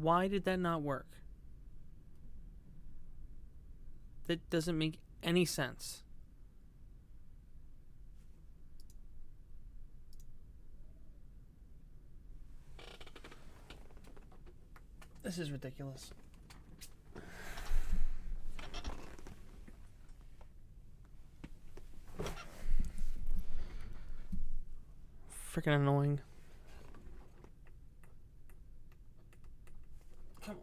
Why did that not work? That doesn't make any sense. This is ridiculous. Freaking annoying. Come on.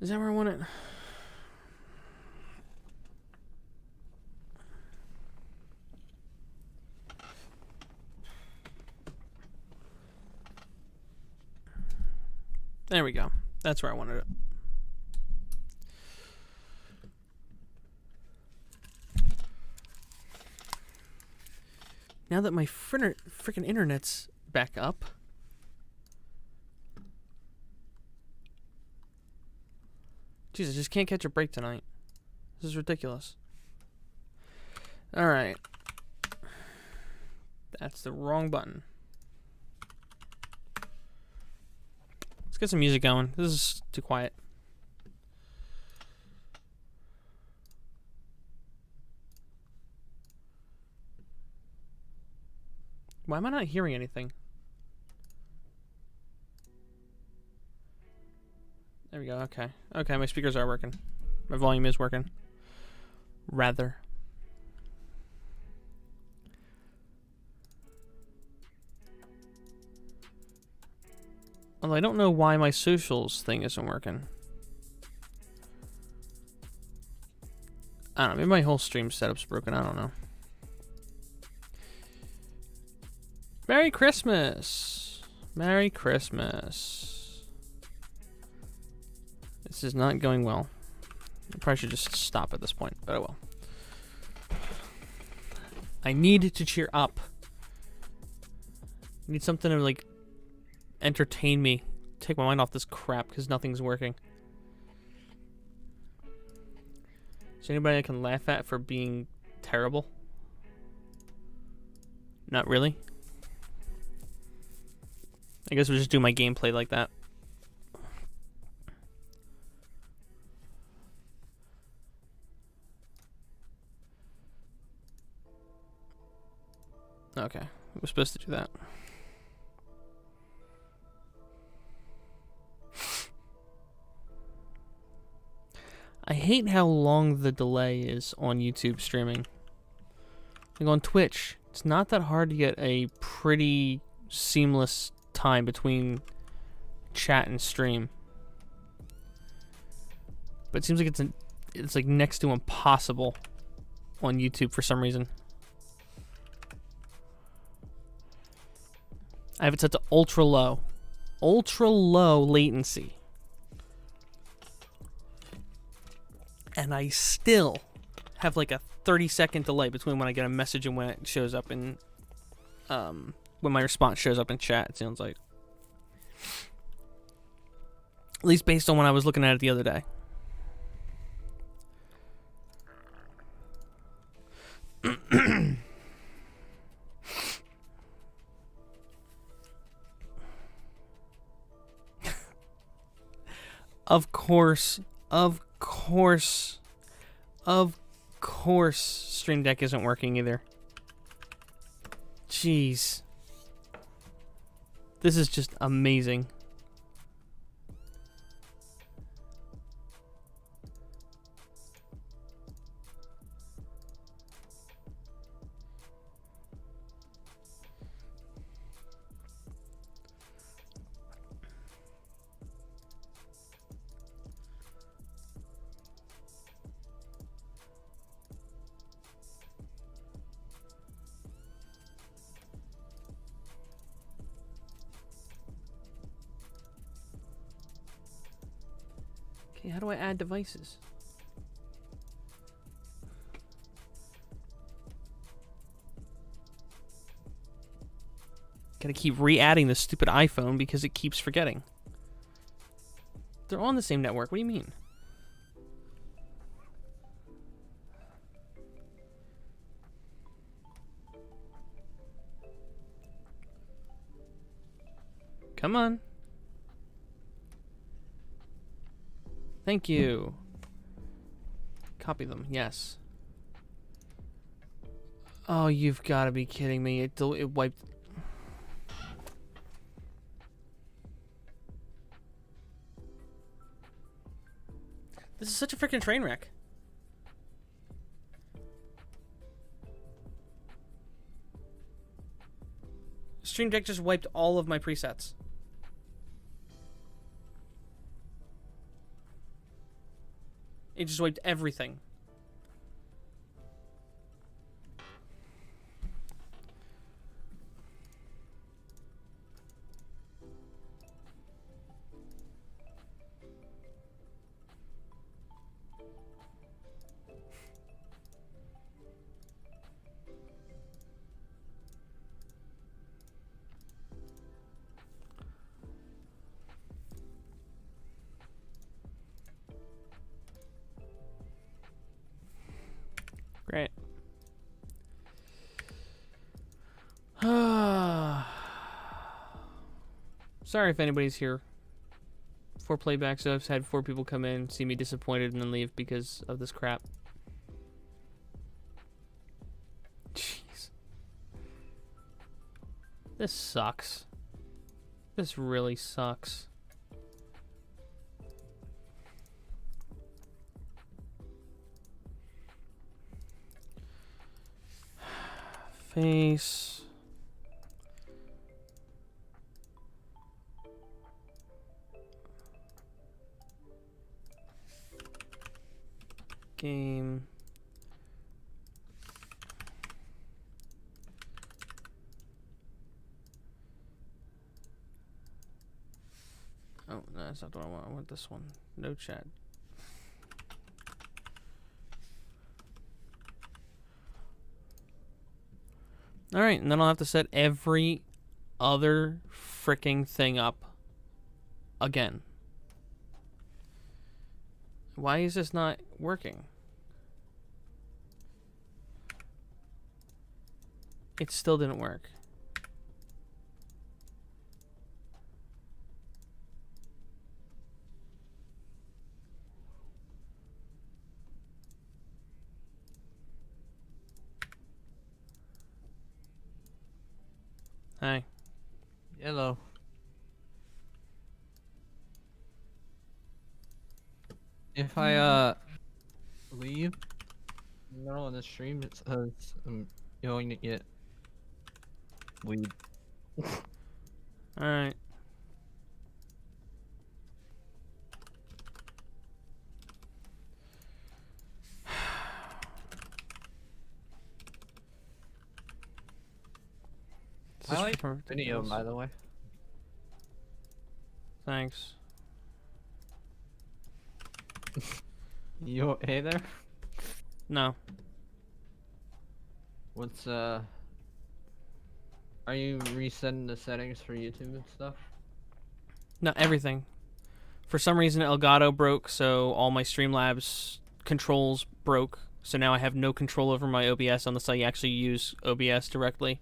Is that where I want it? There we go. That's where I wanted it. Now that my freaking internet's back up. Jeez, I just can't catch a break tonight. This is ridiculous. Alright. That's the wrong button. Let's get some music going. This is too quiet. Why am I not hearing anything? There we go. Okay. Okay, my speakers are working. My volume is working. Rather. Although I don't know why my socials thing isn't working. I don't know. Maybe my whole stream setup's broken. I don't know. Merry Christmas! Merry Christmas. This is not going well. I probably should just stop at this point, but I will. I need to cheer up. I need something to, like, entertain me. Take my mind off this crap, because nothing's working. Is there anybody I can laugh at for being terrible? Not really. I guess we'll just do my gameplay like that. Okay, we're supposed to do that. I hate how long the delay is on YouTube streaming. Like on Twitch, it's not that hard to get a pretty seamless time between chat and stream. But it seems like it's like next to impossible on YouTube for some reason. I have it set to ultra low latency. And I still have like a 30-second delay between when I get a message and when it shows up in when my response shows up in chat, it sounds like. At least based on when I was looking at it the other day. Of course, Stream Deck isn't working either. Jeez. This is just amazing. How do I add devices? Gotta keep re-adding the stupid iPhone because it keeps forgetting. They're on the same network. What do you mean? Come on. Thank you. Copy them. Yes. Oh, you've got to be kidding me. It wiped. This is such a freaking train wreck. Stream Deck just wiped all of my presets. It just wiped everything. Great. Sorry if anybody's here for playback, so I've had 4 people come in, see me disappointed, and then leave because of this crap. Jeez. This sucks. This really sucks. Face. Game. Oh, no, that's not what I want. I want this one. No chat. Alright, and then I'll have to set every other freaking thing up again. Why is this not working? It still didn't work. Hi. Hello. If I leave in the middle of the stream, it says I'm going to get weed. Alright. I like video, by the way. Thanks. You okay there? No. What's are you resetting the settings for YouTube and stuff? No, everything. For some reason, Elgato broke, so all my Streamlabs controls broke. So now I have no control over my OBS unless I actually use OBS directly.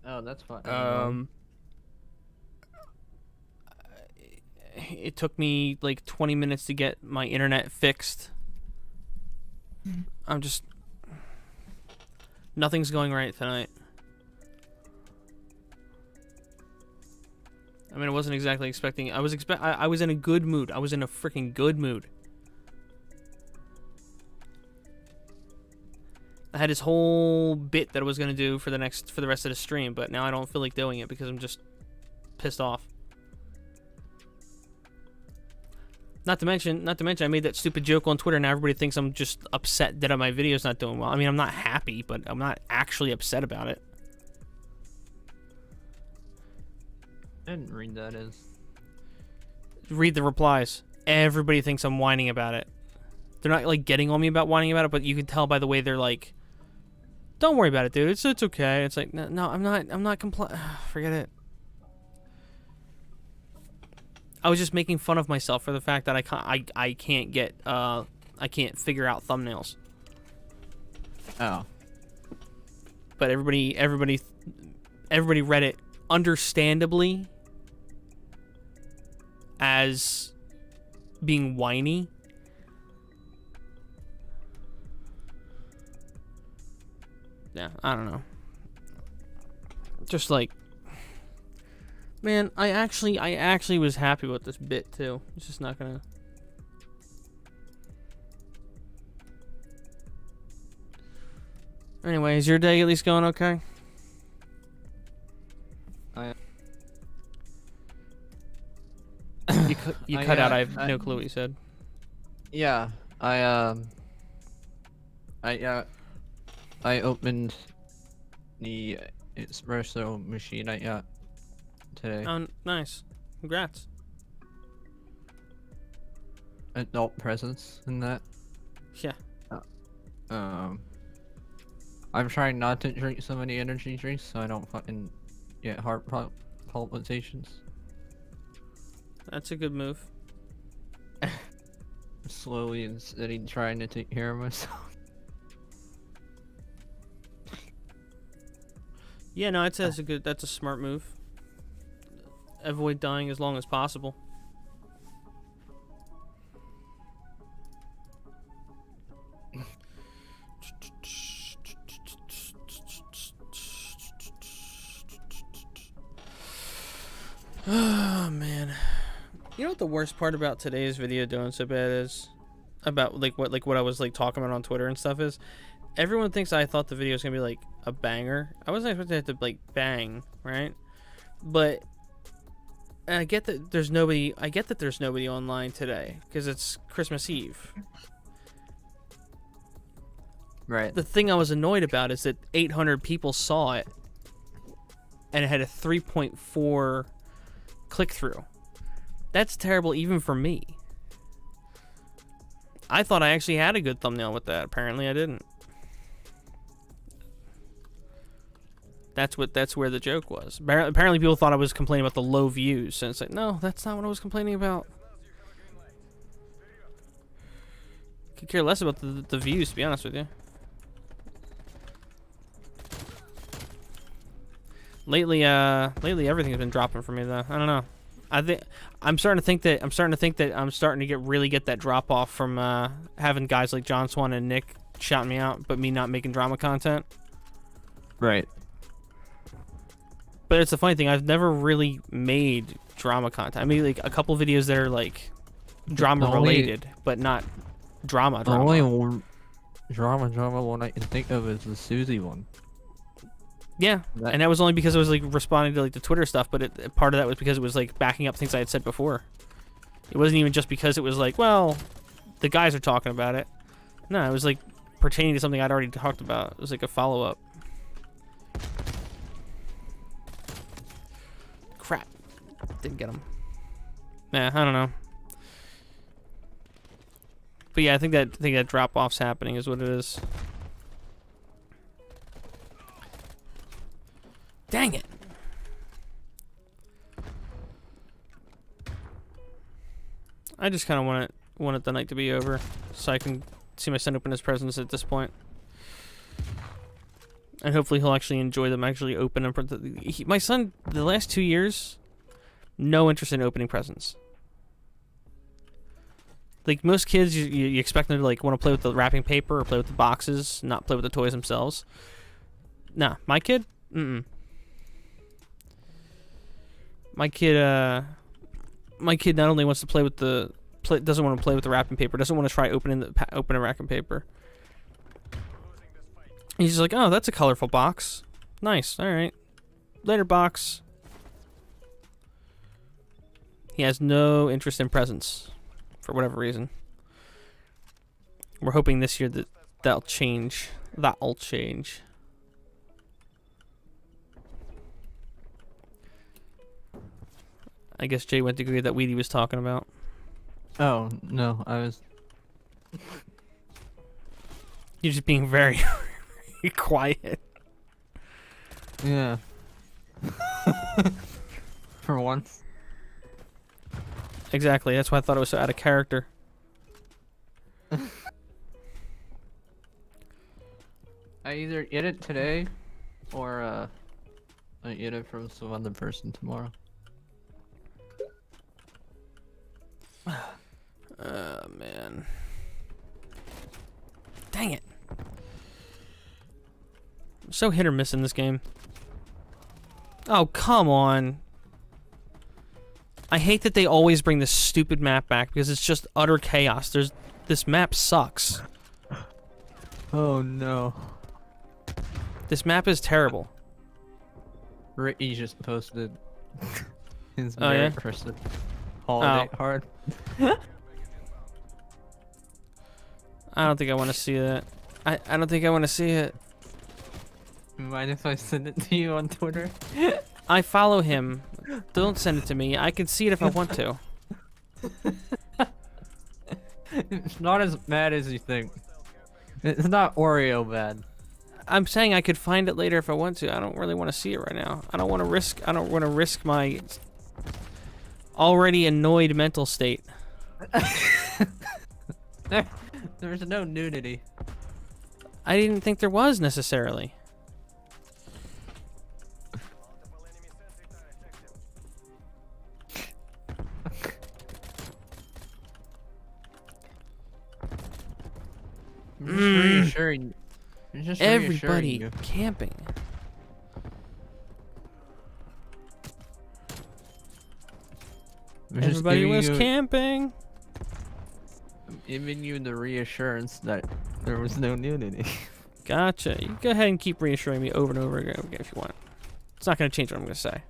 Oh, that's fine. It took me like 20 minutes to get my internet fixed. I'm just... Nothing's going right tonight. I mean, I wasn't exactly expecting... I was in a good mood. I was in a freaking good mood. I had this whole bit that I was gonna do for the rest of the stream, but now I don't feel like doing it because I'm just pissed off. Not to mention, I made that stupid joke on Twitter, and now everybody thinks I'm just upset that my video's not doing well. I mean, I'm not happy, but I'm not actually upset about it. I didn't read that as. Read the replies. Everybody thinks I'm whining about it. They're not like getting on me about whining about it, but you can tell by the way they're like, "Don't worry about it, dude. It's okay." It's like, no, I'm not forget it. I was just making fun of myself for the fact that I can't get I can't figure out thumbnails. Oh. But everybody read it understandably as being whiny. Yeah, I don't know. Just like, man, I actually was happy with this bit too. It's just not gonna. Anyway, is your day at least going okay? You cut out. I have no clue what you said. Yeah, I opened the espresso machine I got today. Oh, nice. Congrats. Adult presents in that. Yeah. I'm trying not to drink so many energy drinks so I don't fucking get heart palpitations. That's a good move. Slowly and steady trying to take care of myself. Yeah, no, I'd say that's a smart move. Avoid dying as long as possible. Oh man. You know what the worst part about today's video doing so bad is? About what I was like talking about on Twitter and stuff is, everyone thinks I thought the video was gonna be like a banger. I wasn't expecting it to like bang, right? But I get that there's nobody. I get that there's nobody online today because it's Christmas Eve. Right. The thing I was annoyed about is that 800 people saw it, and it had a 3.4 click through. That's terrible even for me. I thought I actually had a good thumbnail with that. Apparently I didn't. That's where the joke was. Apparently people thought I was complaining about the low views, and it's like, no, that's not what I was complaining about. Could care less about the views, to be honest with you. Lately everything's been dropping for me though. I don't know. I'm starting to think that I'm starting to really get that drop off from having guys like John Swan and Nick shouting me out, but me not making drama content. Right. But it's a funny thing. I've never really made drama content. I made like a couple videos that are like drama related, but not drama. The only one drama one I can think of is the Susie one. Yeah, and that was only because I was like responding to like the Twitter stuff, but part of that was because it was like backing up things I had said before. It wasn't even just because it was like, well, the guys are talking about it. No, it was like pertaining to something I'd already talked about. It was like a follow-up. Crap. Didn't get him. Nah, I don't know. But yeah, I think that drop-off's happening is what it is. Dang it. I just kind of wanted the night to be over so I can see my son open his presents at this point. And hopefully he'll actually enjoy them, actually open them. My son, the last 2 years, no interest in opening presents. Like most kids, you expect them to like want to play with the wrapping paper or play with the boxes, not play with the toys themselves. Nah, my kid, My kid not only wants to play with doesn't want to play with the wrapping paper, doesn't want to try opening a wrapping paper. He's just like, oh, that's a colorful box. Nice. All right. Later, box. He has no interest in presents for whatever reason. We're hoping this year that'll change. That'll change. I guess Jay went to go get that weed he was talking about. Oh, no, I was... You're just being very, very quiet. Yeah. For once. Exactly, that's why I thought it was so out of character. I either get it today, or, I get it from some other person tomorrow. Man. Dang it. I'm so hit or miss in this game. Oh, come on. I hate that they always bring this stupid map back because it's just utter chaos. This map sucks. Oh no. This map is terrible. Ricky just posted his Oh, Merry yeah? Christmas holiday card. I don't think I want to see that. I don't think I want to see it. Mind if I send it to you on Twitter? I follow him. Don't send it to me. I can see it if I want to. It's not as bad as you think. It's not Oreo bad. I'm saying I could find it later if I want to. I don't really want to see it right now. I don't want to risk my already annoyed mental state. There's no nudity. I didn't think there was necessarily. I'm just reassuring. I'm just reassuring Everybody you. camping. I'm just Everybody giving was you- camping. I'm giving you the reassurance that there was no nudity. Gotcha. You go ahead and keep reassuring me over and over again if you want. It's not going to change what I'm going to say.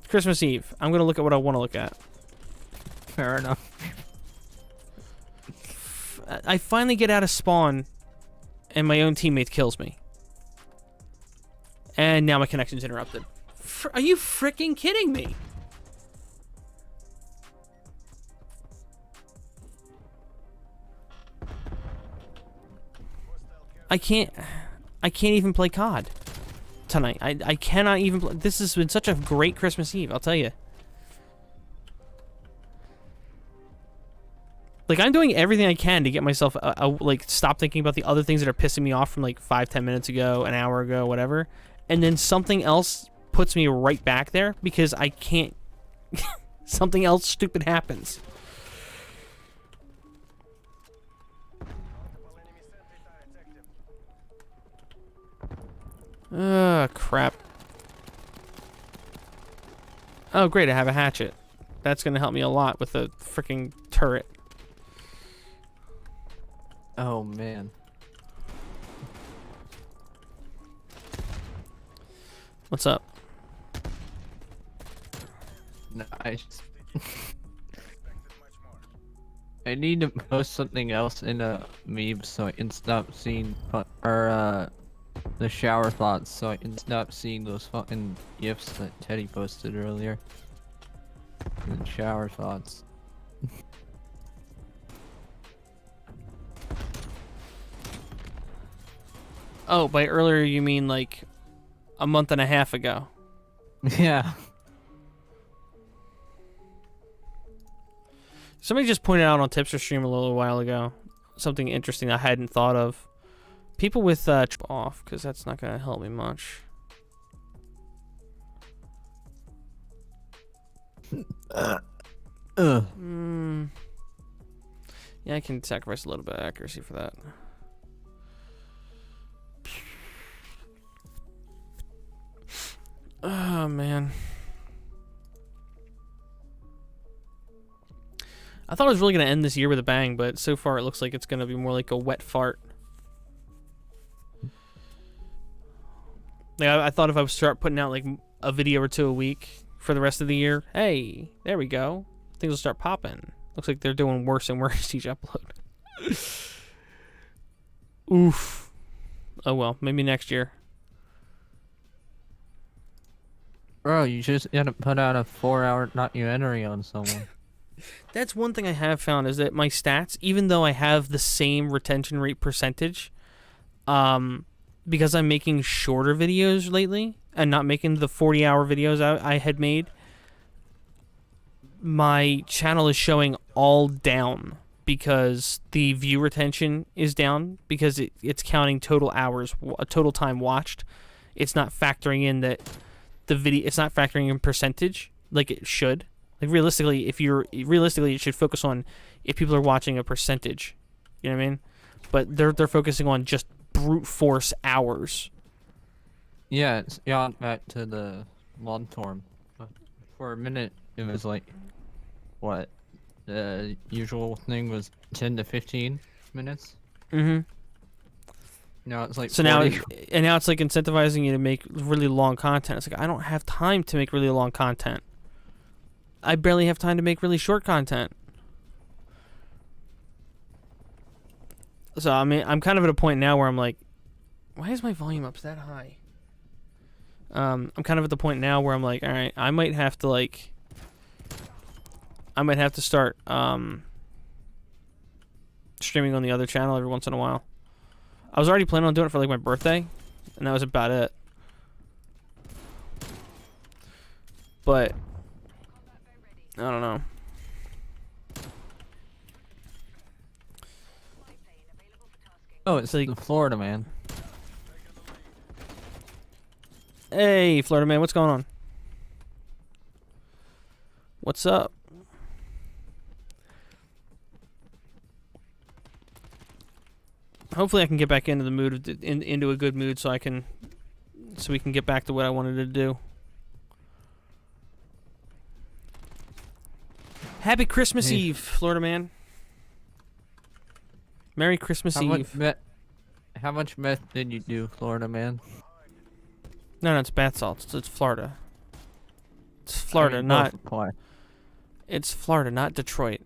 Christmas Eve. I'm going to look at what I want to look at. Fair enough. I finally get out of spawn, and my own teammate kills me. And now my connection's interrupted. Are you freaking kidding me? I can't even play COD tonight. I cannot even play. This has been such a great Christmas Eve, I'll tell you. Like, I'm doing everything I can to get myself, like, stop thinking about the other things that are pissing me off from, like, 5-10 minutes ago, an hour ago, whatever. And then something else puts me right back there because I can't... something else stupid happens. Ugh, crap. Oh, great, I have a hatchet. That's gonna help me a lot with the freaking turret. Oh man. What's up? No, I need to post something else in a meme so I can stop seeing the shower thoughts so I can stop seeing those fucking gifs that Teddy posted earlier. The shower thoughts. Oh, by earlier you mean like a month and a half ago. Yeah. Somebody just pointed out on Tipster Stream a little while ago something interesting I hadn't thought of. People with off, because that's not going to help me much. Yeah, I can sacrifice a little bit of accuracy for that. Oh, man. I thought I was really going to end this year with a bang, but so far it looks like it's going to be more like a wet fart. Like, I thought if I would start putting out like a video or two a week for the rest of the year, hey, there we go. Things will start popping. Looks like they're doing worse and worse each upload. Oof. Oh well, maybe next year. Bro, you just gotta put out a 4-hour documentary on someone. That's one thing I have found is that my stats, even though I have the same retention rate percentage, because I'm making shorter videos lately and not making the 40-hour videos I had made, my channel is showing all down because the view retention is down because it's counting total hours, total time watched. It's not factoring in that the video. It's not factoring in percentage like it should. Like realistically, it should focus on if people are watching a percentage. You know what I mean? But they're focusing on just brute force hours. Yeah, it's gone back to the long term. For a minute, it was like, what? The usual thing was 10 to 15 minutes. Mm-hmm. Now it's like so 40. now it's like incentivizing you to make really long content. It's like I don't have time to make really long content. I barely have time to make really short content. So I mean, I'm kind of at a point now where I'm like, why is my volume up that high? I'm kind of at the point now where I'm like, all right, I might have to start streaming on the other channel every once in a while. I was already planning on doing it for like my birthday, and that was about it. But I don't know. Oh, it's like Florida man. Hey, Florida man, what's going on? What's up? Hopefully I can get back into the mood, into a good mood, so we can get back to what I wanted to do. Happy Christmas Eve, Florida man. Merry Christmas Eve. How much meth did you do, Florida man? No, it's bath salts. It's Florida. It's Florida, not. It's Florida, not Detroit.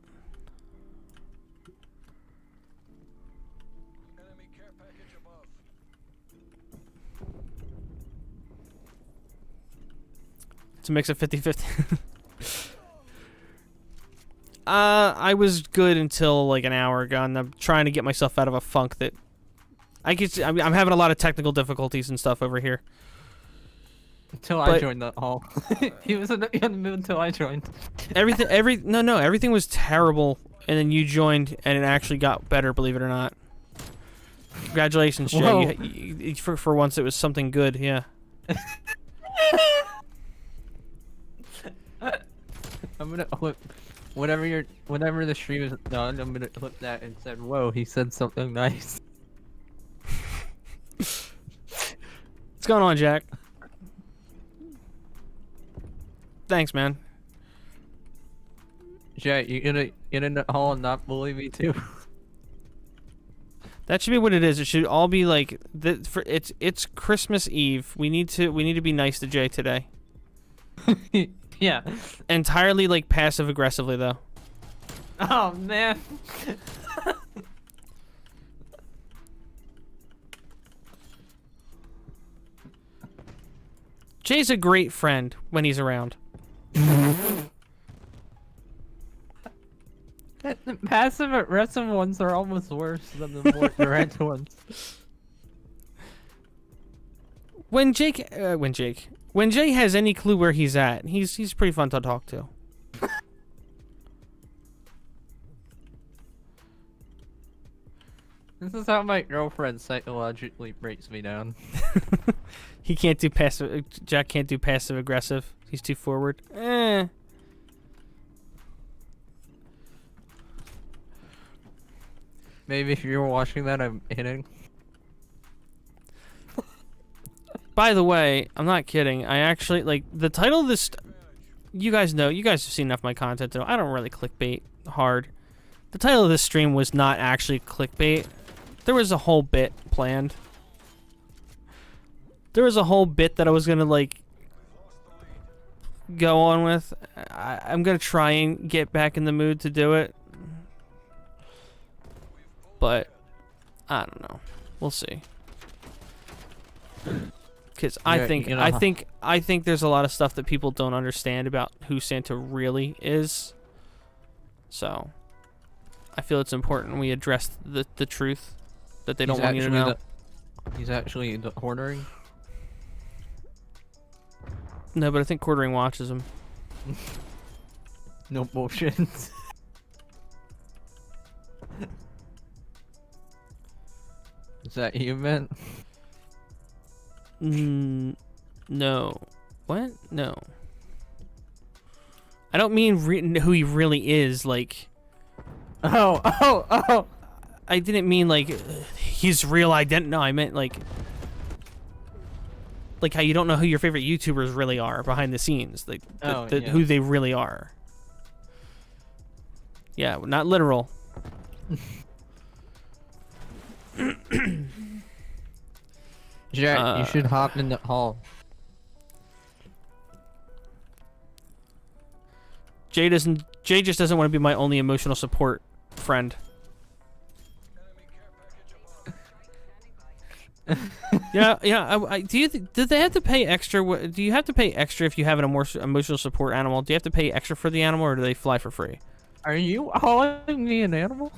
It's a mix of 50-50. I was good until like an hour ago, and I'm trying to get myself out of a funk that I'm having a lot of technical difficulties and stuff over here. Until I joined the hall. He was in the mood until I joined. Everything was terrible, and then you joined, and it actually got better, believe it or not. Congratulations, Jay. For once, it was something good, yeah. I'm gonna clip whenever the stream is done. I'm gonna clip that and said, "Whoa, he said something nice." What's going on, Jack? Thanks, man. Jay, you gonna get in the hall and not bully me too? That should be what it is. It should all be like it's Christmas Eve. We need to be nice to Jay today. Yeah. Entirely like passive aggressively though. Oh man. Jay's a great friend when he's around. The passive aggressive ones are almost worse than the more direct ones. When Jay has any clue where he's at, he's pretty fun to talk to. This is how my girlfriend psychologically breaks me down. He can't do passive. Jack can't do passive aggressive. He's too forward. Maybe if you're watching that, I'm hitting. By the way, I'm not kidding. I actually like the title of this. You guys know. You guys have seen enough of my content to know I don't really clickbait hard. The title of this stream was not actually clickbait. There was a whole bit planned. There was a whole bit that I was gonna like go on with. I'm gonna try and get back in the mood to do it, but I don't know. We'll see. Because I think there's a lot of stuff that people don't understand about who Santa really is. So I feel it's important we address the truth that they don't want you to know. He's actually ordering. No, but I think Quartering watches him. No bullshit. Is that you, man? No. what? No. I don't mean who he really is. Like. Oh. I didn't mean like his real identity. No, I meant like how you don't know who your favorite YouTubers really are behind the scenes, like who they really are. Yeah, not literal. Jack, you should hop in the hall. Jay just doesn't want to be my only emotional support friend. Yeah. Do they have to pay extra? Do you have to pay extra if you have an emotional support animal? Do you have to pay extra for the animal, or do they fly for free? Are you calling me an animal?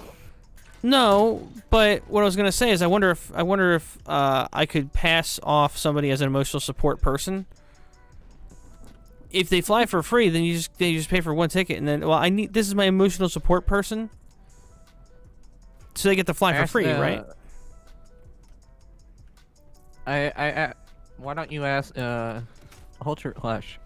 No, but what I was gonna say is I wonder if I could pass off somebody as an emotional support person. If they fly for free, then you just pay for one ticket, and then this is my emotional support person, so they get to fly for free, right? Why don't you ask Ultra Clash?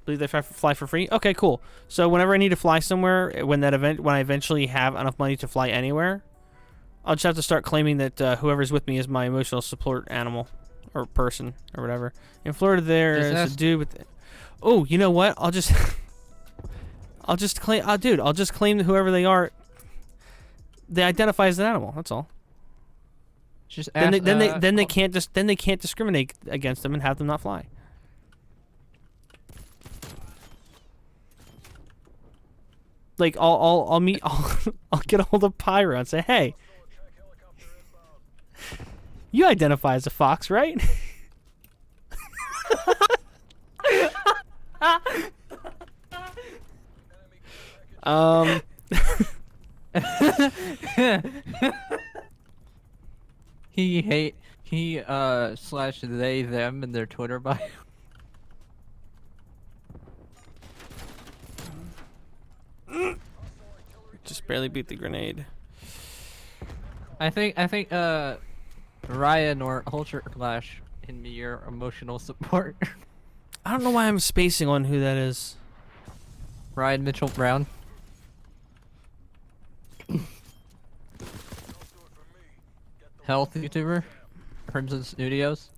Believe they fly for free? Okay, cool. So whenever I need to fly somewhere, when I eventually have enough money to fly anywhere, I'll just have to start claiming that whoever's with me is my emotional support animal or person or whatever. In Florida, there's a dude with. Oh, you know what? I'll just claim. I'll just claim that whoever they are. They identify as an animal. That's all. Just then they can't discriminate against them and have them not fly. Like I'll get a hold of Pyro and say, hey, you identify as a fox, right? He slash they them in their Twitter bio. Just barely beat the grenade. I think Ryan or Ultra Clash can be your emotional support. I don't know why I'm spacing on who that is. Ryan Mitchell Brown. Health YouTuber, Crimson Studios.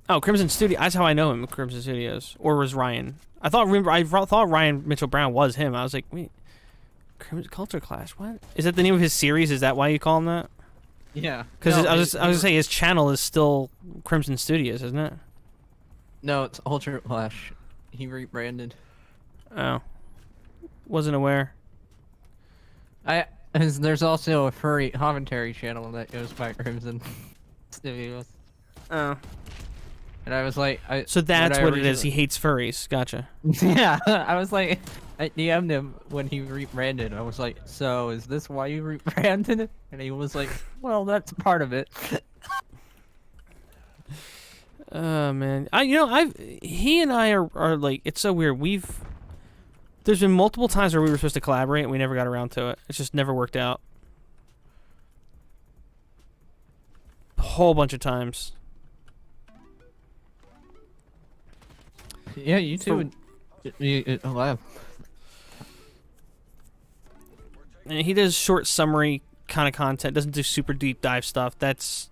Oh, Crimson Studio. That's how I know him. Crimson Studios, or was Ryan? I thought Ryan Mitchell Brown was him. I was like, wait, Culture Clash. What is that? The name of his series? Is that why you call him that? Yeah. Because I was gonna say his channel is still Crimson Studios, isn't it? No, it's Ultra Clash. He rebranded. Oh, wasn't aware. There's also a furry commentary channel that goes by Crimson Studios. Oh. And I was like, so that's what it is. He hates furries. Gotcha. Yeah, I was like, I DM'd him when he rebranded. I was like, so is this why you rebranded it? And he was like, well, that's part of it. Oh man, he and I are like, it's so weird. There's been multiple times where we were supposed to collaborate and we never got around to it. It's just never worked out. A whole bunch of times. Yeah, you too. Wow. And he does short summary kind of content. Doesn't do super deep dive stuff. That's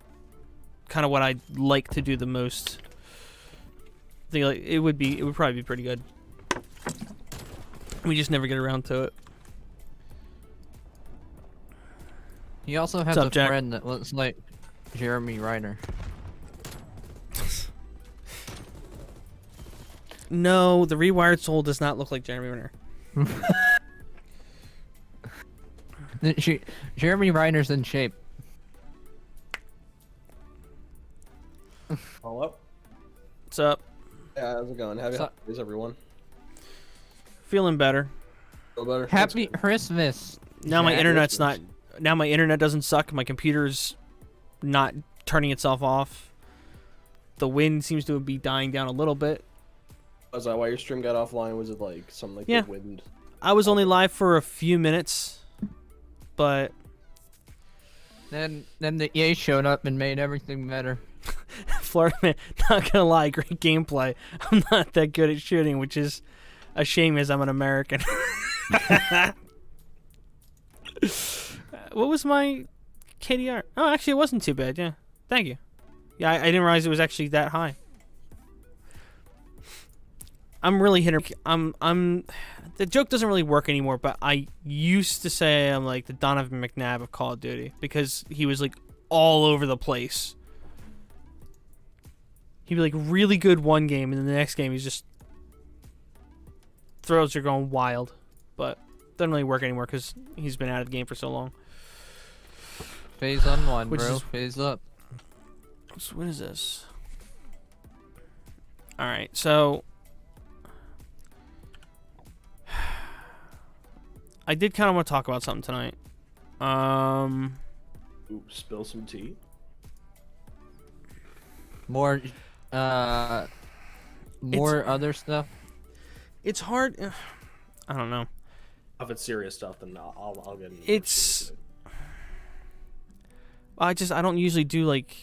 kind of what I like to do the most. I think it would probably be pretty good. We just never get around to it. He also has a friend that looks like Jeremy Reiner. No, the Rewired Soul does not look like Jeremy Renner. Jeremy Reiner's in shape. Hello? What's up? Yeah, how's it going? Happy holidays, everyone. Feeling better. Feel better? Happy Christmas. Now my internet's not. Now my internet doesn't suck. My computer's not turning itself off. The wind seems to be dying down a little bit. Was that why your stream got offline? Was it like something like the wind? I was only live for a few minutes, but then the EA showed up and made everything better. Florida man, not gonna lie, great gameplay. I'm not that good at shooting, which is a shame as I'm an American. What was my KDR? Oh, actually, it wasn't too bad. Yeah, thank you. Yeah, I didn't realize it was actually that high. I'm really hitting. The joke doesn't really work anymore, but I used to say I'm like the Donovan McNabb of Call of Duty because he was like all over the place. He'd be like really good one game, and then the next game he's just throws are going wild. But doesn't really work anymore because he's been out of the game for so long. Phase Unwind, Which bro. is- Phase up. So what is this? All right, so I did kind of want to talk about something tonight. Ooh, spill some tea. More, other stuff. It's hard. I don't know. If it's serious stuff, then I'll get into It's. I don't usually do like.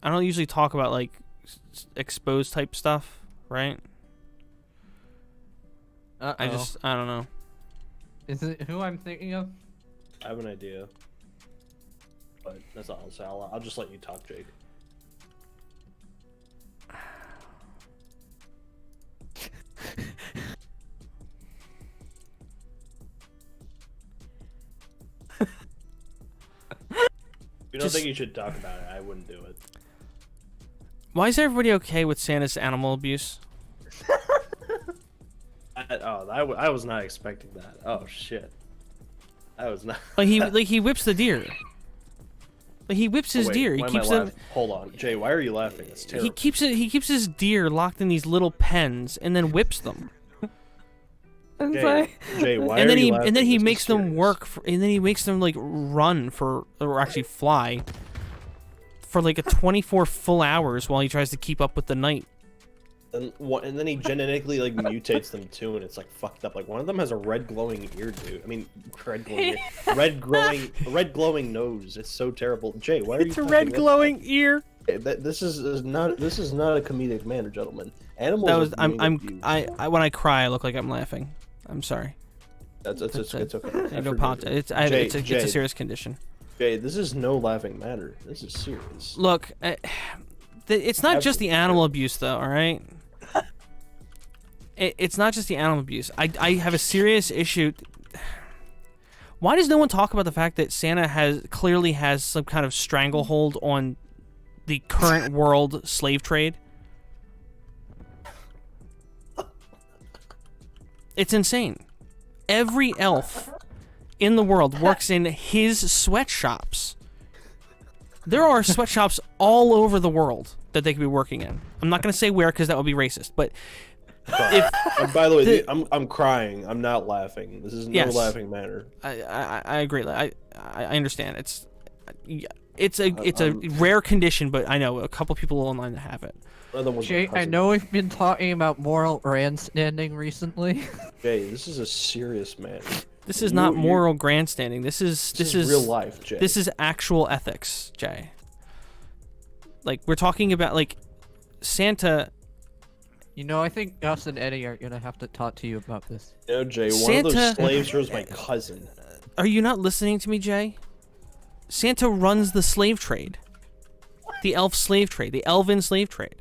I don't usually talk about like exposed type stuff, right? I don't know. Is it who I'm thinking of? I have an idea. But that's all I'll say. I'll just let you talk, Jake. If you don't think you should talk about it, I wouldn't do it. Why is everybody okay with Santa's animal abuse? I was not expecting that. Oh shit. I was not. Like he whips the deer. Like he whips his Wait, deer. He why am I keeps them. laughing? Hold on, Jay. Why are you laughing? It's terrible. He keeps his deer locked in these little pens and then whips them. Jay, why and then are you he laughing? and then he This is makes them serious. work for, and then he makes them like run for or actually fly for like a 24 full hours while he tries to keep up with the night. And then he genetically like mutates them too, and it's like fucked up. Like one of them has a red glowing ear, dude. I mean, red glowing, red glowing nose. It's so terrible. Jay, why are you? It's a red glowing ear. This is not a comedic manner, gentlemen. Animals. That was are being abused. I when I cry I look like I'm laughing. I'm sorry. It's okay. I I don't forgive apologize. you. It's a Jay, serious condition. Jay, this is no laughing matter. This is serious. Look, it's not just the animal abuse though. All right. It's not just the animal abuse. I have a serious issue. Why does no one talk about the fact that Santa clearly has some kind of stranglehold on the current world slave trade? It's insane. Every elf in the world works in his sweatshops. There are sweatshops all over the world that they could be working in. I'm not going to say where because that would be racist, but And by the way, I'm crying. I'm not laughing. This is no laughing matter. I agree. I understand. It's a rare condition, but I know a couple people online that have it. Jay, I know we've been talking about moral grandstanding recently. Jay, this is a serious matter. This is not moral grandstanding. This is real life, Jay. This is actual ethics, Jay. Like we're talking about like Santa. You know, I think us and Eddie are gonna have to talk to you about this. No, Jay, one of those slaves was my cousin. Are you not listening to me, Jay? Santa runs the slave trade. The elf slave trade. The elven slave trade.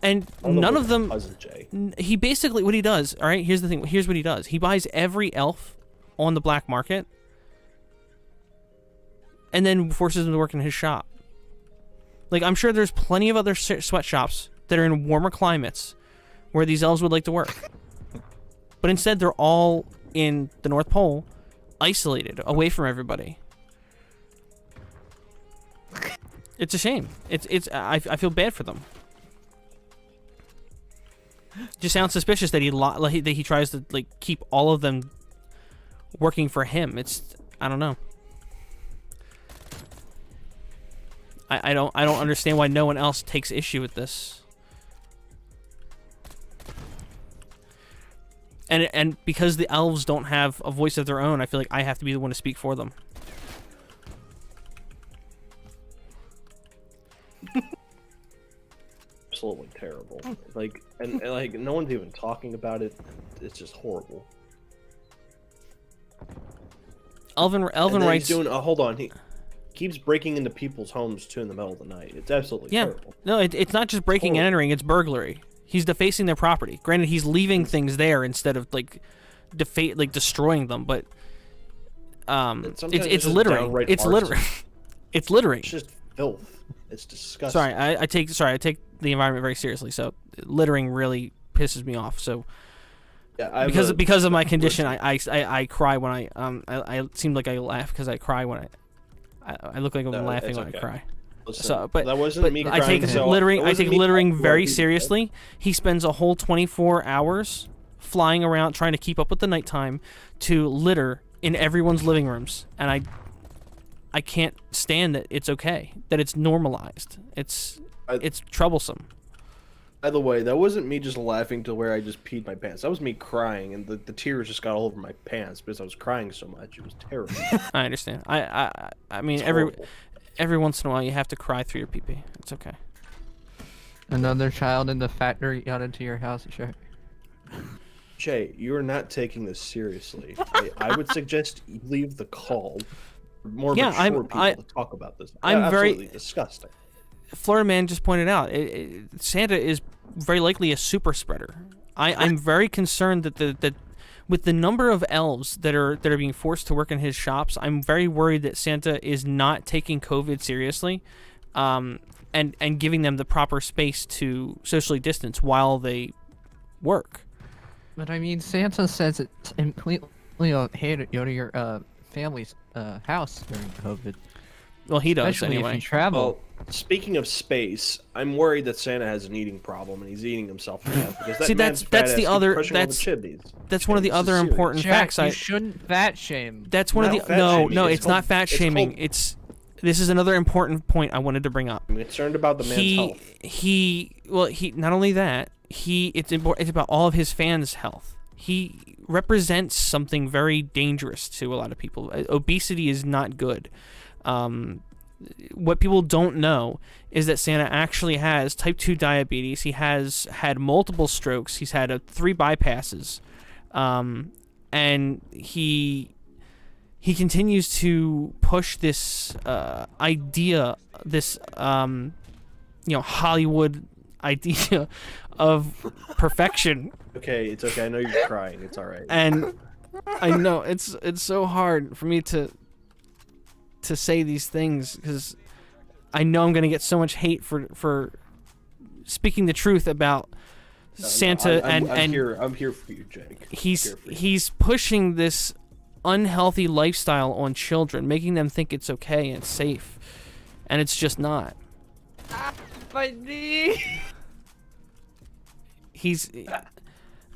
And none of them... Cousin Jay. He basically... What he does... Alright, here's the thing. Here's what he does. He buys every elf on the black market and then forces them to work in his shop. Like, I'm sure there's plenty of other sweatshops that are in warmer climates where these elves would like to work. But instead, they're all in the North Pole, isolated, away from everybody. It's a shame. I feel bad for them. Just sounds suspicious that he tries to like keep all of them working for him. I don't know. I don't understand why no one else takes issue with this. And because the elves don't have a voice of their own, I feel like I have to be the one to speak for them. Like, and like no one's even talking about it. It's just horrible. Elvin And then writes. he's doing. Hold on, he keeps breaking into people's homes too in the middle of the night. It's absolutely terrible. No, it's not just breaking and entering; it's burglary. He's defacing their property. Granted, he's leaving things there instead of like destroying them, but it's just littering. downright It's arson. littering. It's littering. It's just filth. It's disgusting. Sorry, I take the environment very seriously. So littering really pisses me off. So Yeah, because of my condition, I cry when I seem like I laugh because I cry when I look like I'm laughing when I cry. Listen, So, but that wasn't me I crying, take so littering. it I wasn't take me littering crying, very dude. seriously. He spends a whole 24 hours flying around trying to keep up with the nighttime to litter in everyone's living rooms, and I can't stand that. It's okay that it's normalized. It's troublesome. By the way, that wasn't me just laughing to where I just peed my pants. That was me crying, and the tears just got all over my pants because I was crying so much. It was terrible. I understand. I mean It's horrible. every once in a while you have to cry through your pee-pee. It's okay. Another child in the factory got into your house, sure. Jay, you are not taking this seriously. I would suggest you leave the call. More mature people to talk about this. I'm Absolutely very disgusting. Florida Man just pointed out Santa is very likely a super spreader. I'm very concerned that with the number of elves that are being forced to work in his shops, I'm very worried that Santa is not taking COVID seriously, and giving them the proper space to socially distance while they work. But I mean, Santa says it's completely okay to go to your family's house during COVID. Well, he does Especially anyway. if you travel. Well, speaking of space, I'm worried that Santa has an eating problem and he's eating himself to death because that See, man's that's fat the ass keeps other- crushing all the that's- chimneys. That's one of the This is other serious. important Jack, facts. you shouldn't fat shame. That's one of Not the fat no, shaming, no, it's it's not called- fat it's shaming. called- This is another important point I wanted to bring up. I'm concerned about the man's health. He not only that, it's about all of his fans' health. He represents something very dangerous to a lot of people. Obesity is not good. What people don't know is that Santa actually has type 2 diabetes. He has had multiple strokes. He's had 3 bypasses, and he continues to push this idea, this Hollywood idea of perfection. Okay, it's okay. I know you're crying. It's all right. And I know it's so hard for me to say these things because I know I'm gonna get so much hate for speaking the truth about Santa. I'm and here for you, Jake. He's pushing this unhealthy lifestyle on children, making them think it's okay and it's safe, and it's just not. My knee.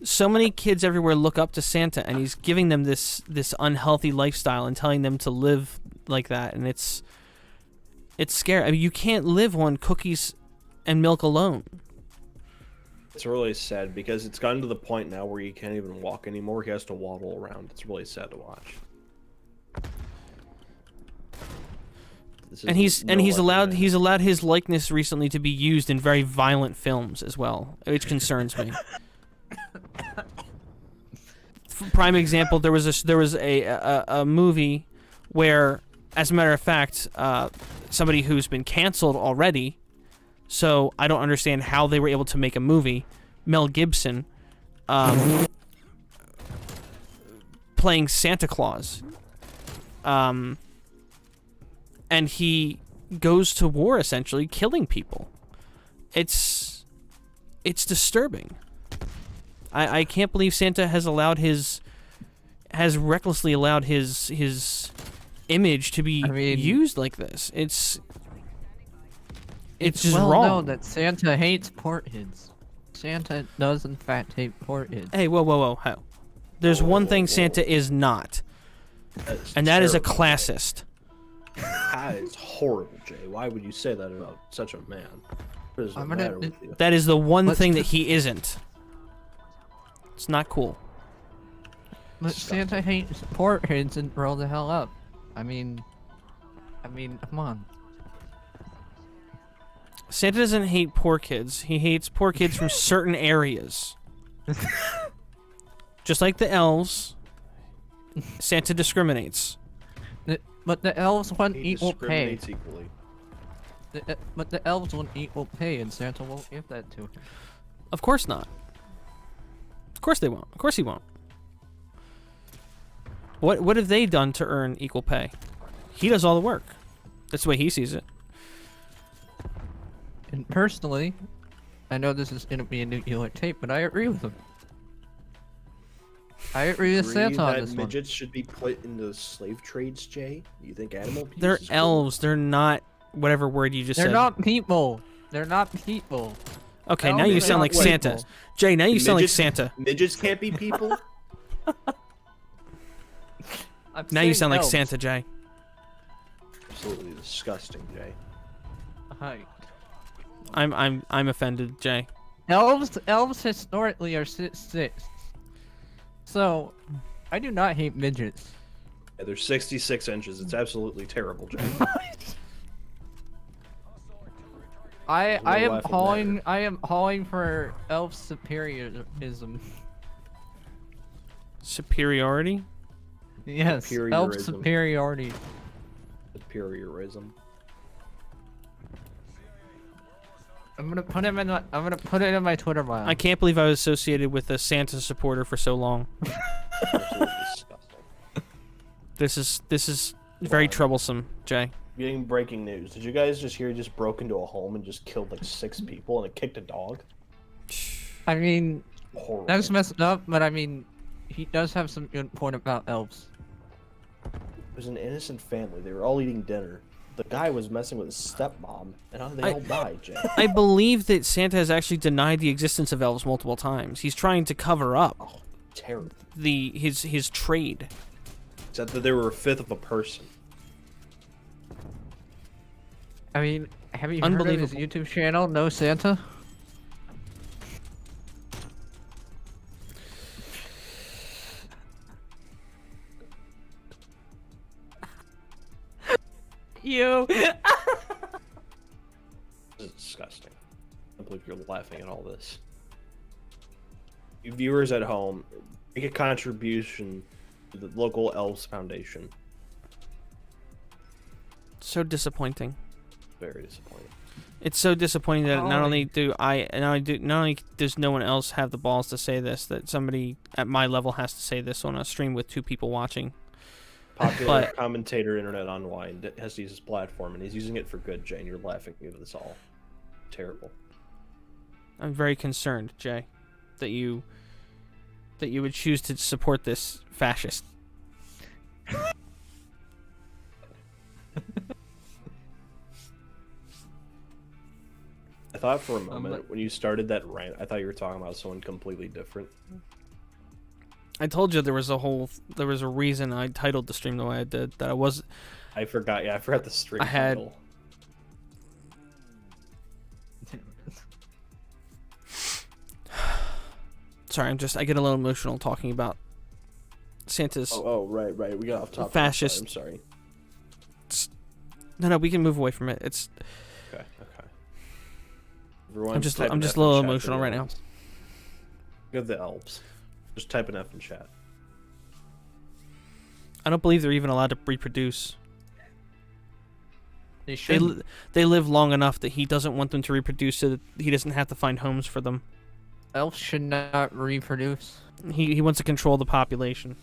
So many kids everywhere look up to Santa, and he's giving them this unhealthy lifestyle and telling them to live like that, and it's scary. I mean, you can't live on cookies and milk alone. It's really sad because it's gotten to the point now where he can't even walk anymore. He has to waddle around. It's really sad to watch. And he's allowed his likeness recently to be used in very violent films as well, which concerns me. Prime example, there was a movie where, as a matter of fact, somebody who's been canceled already, so I don't understand how they were able to make a movie, Mel Gibson, playing Santa Claus, and he goes to war essentially, killing people. It's disturbing. I can't believe Santa has recklessly allowed his image to be used like this. It's just well wrong. known that Santa hates portheads. Santa does in fact hate portheads. Hey, whoa. There's one thing Santa is not, and that is a classist. That is horrible, Jay. Why would you say that about such a man? What is the matter with you? That is the one thing that he isn't. It's not cool. But Santa hates portheads and roll the hell up. I mean, come on. Santa doesn't hate poor kids. He hates poor kids from certain areas. Just like the elves, Santa discriminates. But the elves want He equal pay. discriminates equally. But the elves want equal pay, and Santa won't give that to him. Of course not. Of course they won't. Of course he won't. What have they done to earn equal pay? He does all the work. That's the way he sees it. And personally, I know this is gonna be a nuclear tape, but I agree with him. I agree with Santa on this one. Midgets should be put into slave trades, Jay? You think animal abuse They're is cool? elves. They're not whatever word you just They're said. not people. They're not people. Okay, Elves now you are sound not like Santa. people. Jay, now you sound like Midgets- Santa. Midgets can't be people? I'm Now you saying sound like elves. Santa, Jay. Absolutely disgusting, Jay. Hi. I'm offended, Jay. Elves historically are 6'6". So, I do not hate midgets. Yeah, they're 66 inches. It's absolutely terrible, Jay. I no am laughing hauling matter. I am hauling for elf superiorism. Superiority? Yes, elf Superiorism. superiority. Superiorism. I'm gonna put it in my Twitter bio. I can't believe I was associated with a Santa supporter for so long. Absolutely disgusting. This is very Wow. troublesome, Jay. Getting breaking news. Did you guys just hear he just broke into a home and just killed like 6 people and it kicked a dog? I mean, Horrible. that's messed up, but I mean, he does have some good point about elves. It was an innocent family. They were all eating dinner. The guy was messing with his stepmom, and they all died, Jay. I believe that Santa has actually denied the existence of elves multiple times. He's trying to cover up Oh, terrible. his trade. Except that they were a fifth of a person. I mean, have you heard of his Unbelievable. YouTube channel, No Santa? You. This is disgusting. I can't believe you're laughing at all this. You viewers at home, make a contribution to the local Elves Foundation. So disappointing. Very disappointing. It's so disappointing that not only does no one else have the balls to say this, that somebody at my level has to say this on a stream with 2 people watching. Popular But- commentator internet Unwind has to use his platform, and he's using it for good, Jay, and you're laughing at this all. Terrible. I'm very concerned, Jay, that you would choose to support this fascist. I thought for a moment, when you started that rant, I thought you were talking about someone completely different. I told you there was a reason I titled the stream the way I did. That I forgot, yeah, I forgot the stream I had- title. sorry, I get a little emotional talking about Santa's. Right, we got off topic. Fascist. I'm sorry. No, we can move away from it. It's Okay. Everyone I'm just type an a F in little chat for emotional the right now. elves. Look at the elves. Just type an F in chat. I don't believe they're even allowed to reproduce. They They should. they live long enough that he doesn't want them to reproduce, so that he doesn't have to find homes for them. Elves should not reproduce. He wants to control the population.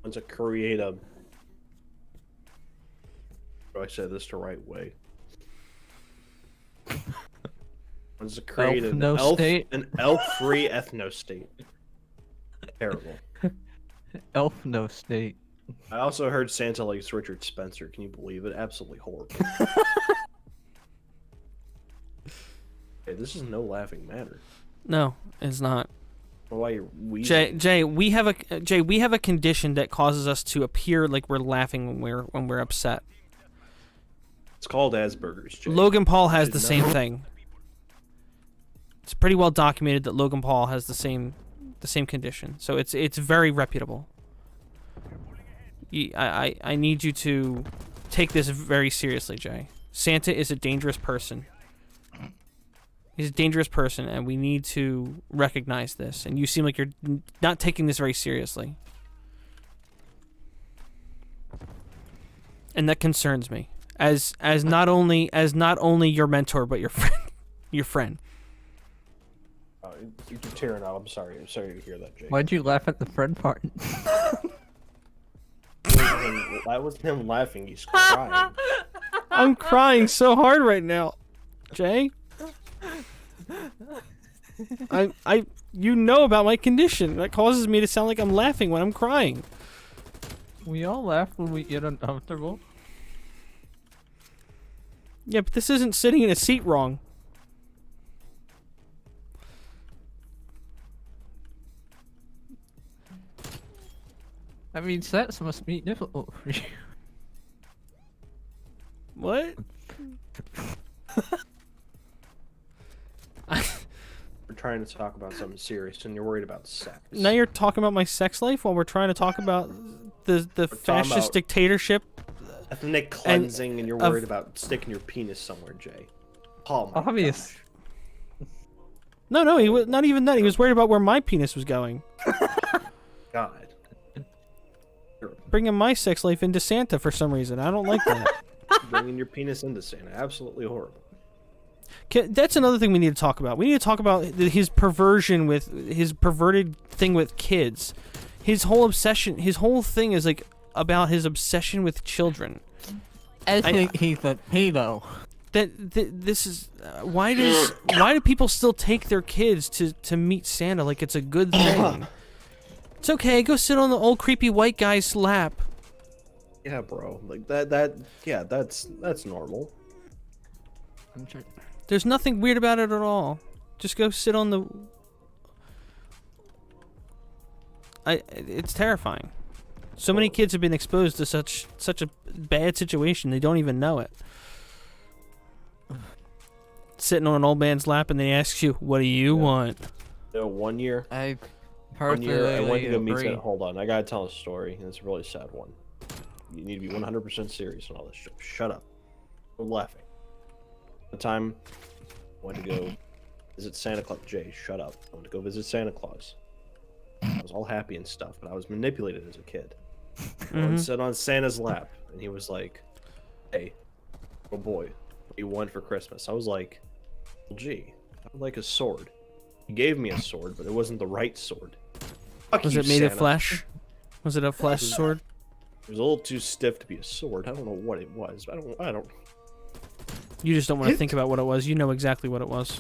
Wants to create a. How do I say this the right way? Wants to create an Elf-no-state? an elf-free ethno-state. Terrible. Elf no state. I also heard Santa likes Richard Spencer. Can you believe it? Absolutely horrible. Hey, this is no laughing matter. No, it's not. Why you're wheezing? Jay, we have a condition that causes us to appear like we're laughing when we're upset. It's called Asperger's. Jay. Logan Paul has Should the know. same thing. It's pretty well documented that Logan Paul has the same condition. So it's very reputable. I need you to take this very seriously, Jay. Santa is a dangerous person. He's a dangerous person, and we need to recognize this. And you seem like you're not taking this very seriously. And that concerns me. As not only your mentor, but your friend. Your friend. You're tearing out. I'm sorry. I'm sorry to hear that, Jake. Why'd you laugh at the friend part? That wasn't him laughing. He's crying. I'm crying so hard right now, Jay. You know about my condition. That causes me to sound like I'm laughing when I'm crying. We all laugh when we get uncomfortable. Yeah, but this isn't sitting in a seat wrong. I mean, sets must be difficult for you. What? We're trying to talk about something serious, and you're worried about sex. Now you're talking about my sex life while we're trying to talk about the fascist dictatorship. Ethnic cleansing, and you're worried about sticking your penis somewhere, Jay. Oh my Obvious. gosh. No, he was not even that. He was worried about where my penis was going. God. Bringing my sex life into Santa for some reason. I don't like that. Bringing your penis into Santa. Absolutely horrible. That's another thing we need to talk about. We need to talk about his perversion with his perverted thing with kids. His whole obsession, his whole thing is like about his obsession with children. I think he's a pedo. This is why do people still take their kids to meet Santa like it's a good thing? It's okay. Go sit on the old creepy white guy's lap. Yeah, bro. Like that's normal. There's nothing weird about it at all. Just go sit on the. It's terrifying. So many kids have been exposed to such a bad situation they don't even know it. Sitting on an old man's lap and they ask you, "What do you want?" No, 1 year. I One year, I went to go meet agree. Santa. Hold on, I gotta tell a story, and it's a really sad one. You need to be 100% serious on all this shit. Shut up. I'm laughing. The time I went to go visit Santa Claus. Jay, shut up. I went to go visit Santa Claus. I was all happy and stuff, but I was manipulated as a kid. I went and sat on Santa's lap, and he was like, "Hey, little boy, what do you want for Christmas?" I was like, "Well, gee, I would like a sword." He gave me a sword, but it wasn't the right sword. Fuck Was you, it made of Santa. flesh? Was it a flesh sword? It was a little too stiff to be a sword. I don't know what it was. I don't. You just don't want to think about what it was. You know exactly what it was.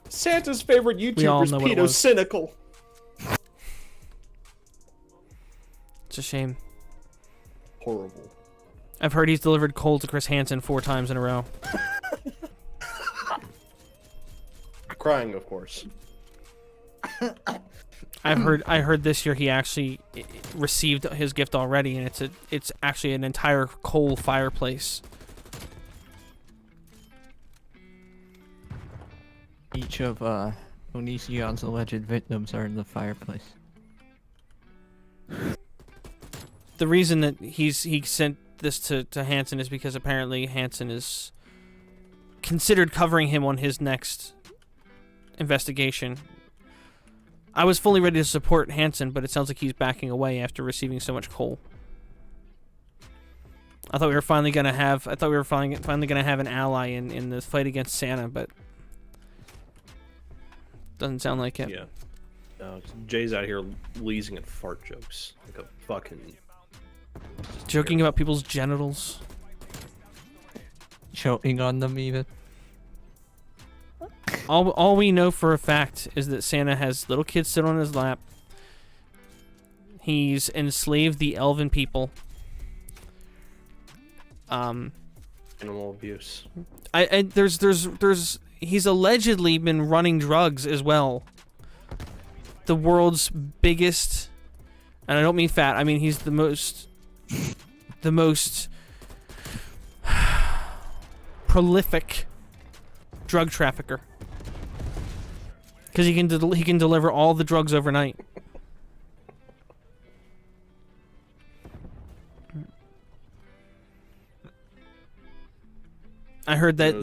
Santa's favorite We all YouTuber's know what it pedo was. cynical. It's a shame. Horrible. I've heard he's delivered coal to Chris Hansen 4 times in a row. Crying, of course. I heard this year he actually received his gift already, and it's actually an entire coal fireplace. Each of Onision's alleged victims are in the fireplace. The reason that he sent this to Hansen is because apparently Hansen is considered covering him on his next investigation. I was fully ready to support Hansen, but it sounds like he's backing away after receiving so much coal. I thought we were finally gonna have an ally in the fight against Santa, but doesn't sound like it. Yeah. No, Jay's out here wheezing at fart jokes like a fucking. Joking about people's genitals. Choking on them even. All we know for a fact is that Santa has little kids sit on his lap. He's enslaved the elven people. Animal abuse. There's he's allegedly been running drugs as well. The world's biggest, and I don't mean fat, I mean he's the most prolific drug trafficker. Because he can deliver all the drugs overnight. I heard that.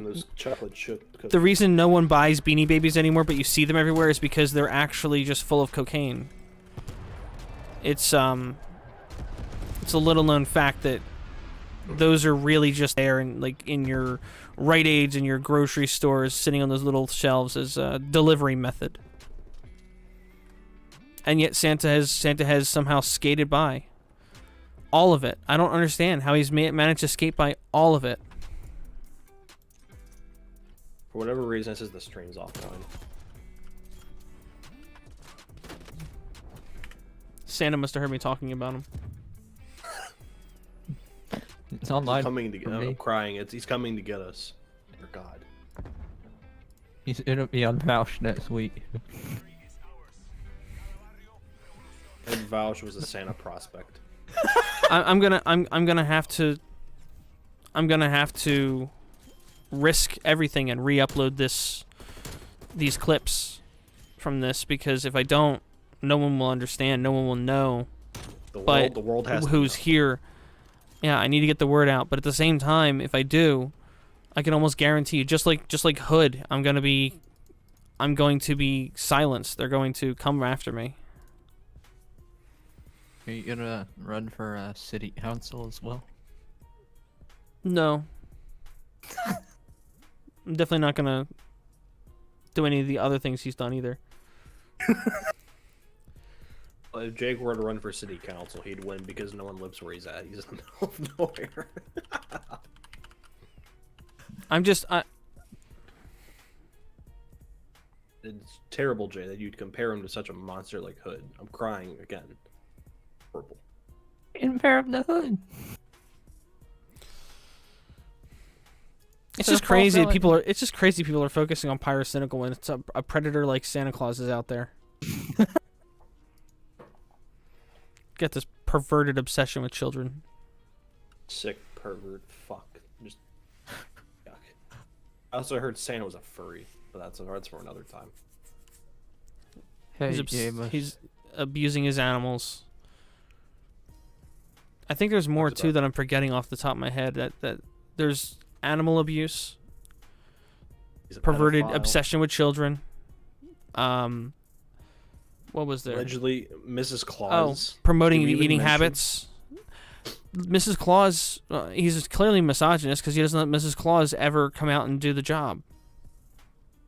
Those chocolate chip cookies. The reason no one buys Beanie Babies anymore, but you see them everywhere, is because they're actually just full of cocaine. It's a little known fact that those are really just there in your Rite Aids and your grocery stores, sitting on those little shelves as a delivery method. And yet Santa has somehow skated by all of it. I don't understand how he's managed to skate by all of it. For whatever reason, this is the stream's offline. Santa must have heard me talking about him. It's online. He's coming to get. for me. I'm crying. He's coming to get us. Dear God. He's gonna be on Vouch next week. Ed Vouch was a Santa prospect. I'm gonna have to risk everything and re-upload these clips from this, because if I don't, no one will understand, no one will know. The But world has to who's know. here? Yeah, I need to get the word out. But at the same time, if I do, I can almost guarantee you, just like Hood, I'm going to be silenced. They're going to come after me. Are you gonna run for city council as well? No. I'm definitely not going to do any of the other things he's done either. If Jake were to run for city council, he'd win because no one lives where he's at. He's in the middle of nowhere. It's terrible, Jay, that you'd compare him to such a monster like Hood. I'm crying again. Horrible. Compare him to Hood. It's So just crazy. fulfilling. It's just crazy. People are focusing on pyrocynical when it's a predator like Santa Claus is out there. Get this perverted obsession with children. Sick pervert. Fuck. Just. Yuck. I also heard Santa was a furry, but that's for another time. Hey, He's abusing his animals. I think there's more That's too about- that I'm forgetting off the top of my head. That there's animal abuse, He's a perverted pedophile. obsession with children. What was there? Allegedly, Mrs. Oh, Claus. promoting Did we even eating mention- habits. Mrs. Claus, he's clearly misogynist because he doesn't let Mrs. Claus ever come out and do the job.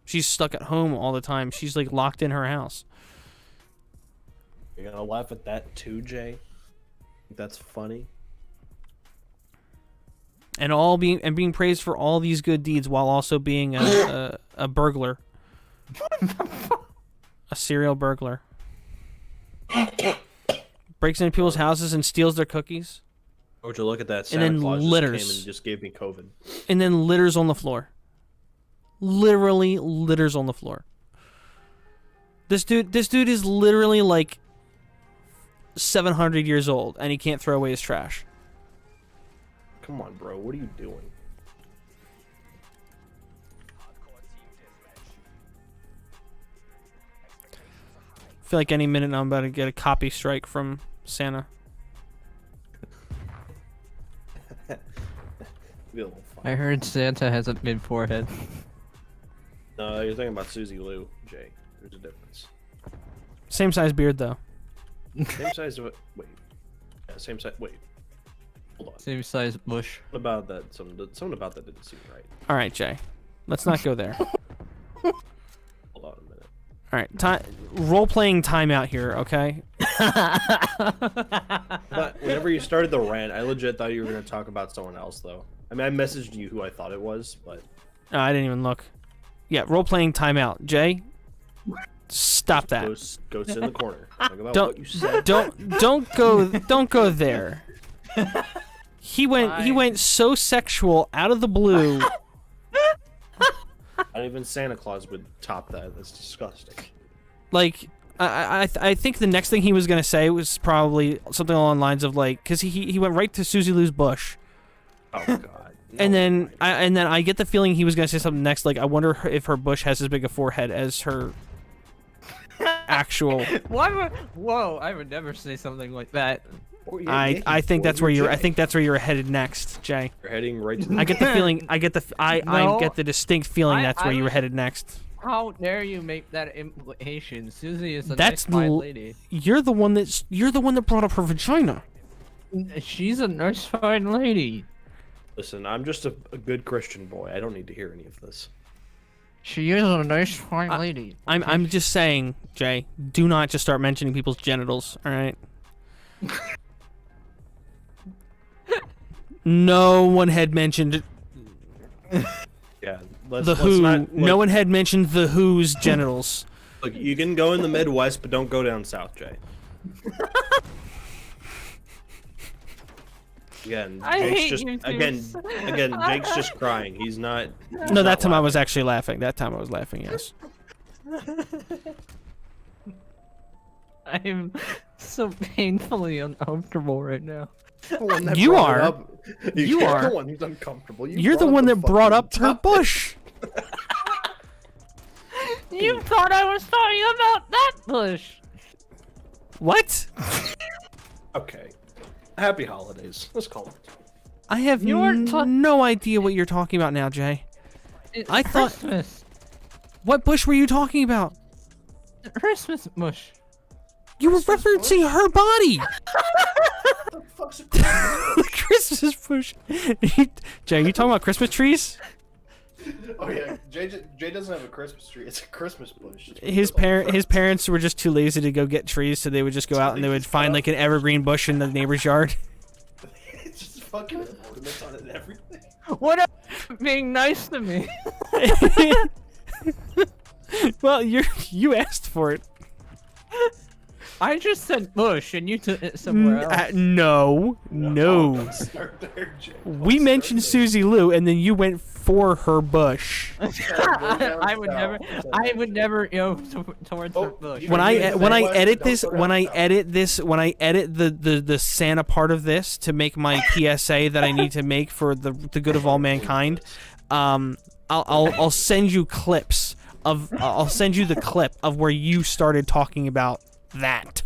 She's stuck at home all the time. She's like locked in her house. You're gonna laugh at that too, Jay? That's funny. And being praised for all these good deeds while also being a burglar. A serial burglar. Breaks into people's houses and steals their cookies. Would you look at that? And Santa then Claus litters. just came and just gave me COVID. And then litters on the floor. Literally litters on the floor. This dude is literally like 700 years old and he can't throw away his trash. Come on, bro. What are you doing? I feel like any minute now I'm about to get a copy strike from Santa. Be a little fun. I heard Santa has a mid forehead. No, you're thinking about Susie Lou, Jay. There's a difference. Same size beard though. Same size of it. Wait. Yeah, same size. Wait. Hold on. Same size bush. What about that? Something about that didn't seem right. All right, Jay. Let's not go there. Hold on a minute. All right, role-playing timeout here, okay? But whenever you started the rant, I legit thought you were going to talk about someone else, though. I mean, I messaged you who I thought it was, but I didn't even look. Yeah, role-playing timeout. Jay, stop that. go sit in the corner. Think about what you said. Don't go there. He went so sexual out of the blue. Not even Santa Claus would top that. That's disgusting. Like, I think the next thing he was gonna say was probably something along the lines of like, because he went right to Susie Lou's bush. Oh God. No, And then I get the feeling he was gonna say something next, like I wonder if her bush has as big a forehead as her actual. Why would? Whoa! I would never say something like that. What you're I Yankee think boy, that's where you're. I Jay. think that's where you're headed next, Jay. You're heading right to the I get the feeling. I get No, get the distinct feeling that's where you were was- headed next. How dare you make that implication? Susie is a That's nice fine l- lady. You're the one that brought up her vagina. She's a nice fine lady. Listen, I'm just a good Christian boy. I don't need to hear any of this. She is a nice fine lady. I'm just saying, Jay. Do not just start mentioning people's genitals. All right. No one had mentioned Yeah. the Let's Who. not, No one had mentioned the Who's genitals. Look, you can go in the Midwest, but don't go down south, Jay. Again, I Jake's hate just you two. again, Jake's just crying. He's not. No, that time I was actually laughing. That time I was laughing. Yes. I'm so painfully uncomfortable right now. You are. You are. are the one who's uncomfortable. You're the one that brought up her bush. You thought I was talking about that bush. What? Okay. Happy holidays. Let's call it. I have You're ta- no idea what you're talking about now, Jay. It's I thought- Christmas. What bush were you talking about? The Christmas bush. You were referencing her body. What the fuck's a The Christmas bush. Jay, you talking about Christmas trees? Oh yeah, Jay doesn't have a Christmas tree. It's a Christmas bush. His parents were just too lazy to go get trees, so they would just go out and they would find like an evergreen bush in the neighbor's yard. It's just fucking ornaments on it and everything. What up, being nice to me? Well, you asked for it. I just said bush and you took it somewhere else. No. Don't start there, Jay. We Don't mentioned start Susie Lou, and then you went for her bush. I would never go towards Oh, the bush. you- When I edit this, Don't go when I down edit this, when I edit the Santa part of this to make my PSA that I need to make for the good of all mankind, I'll send you clips of I'll send you the clip of where you started talking about that.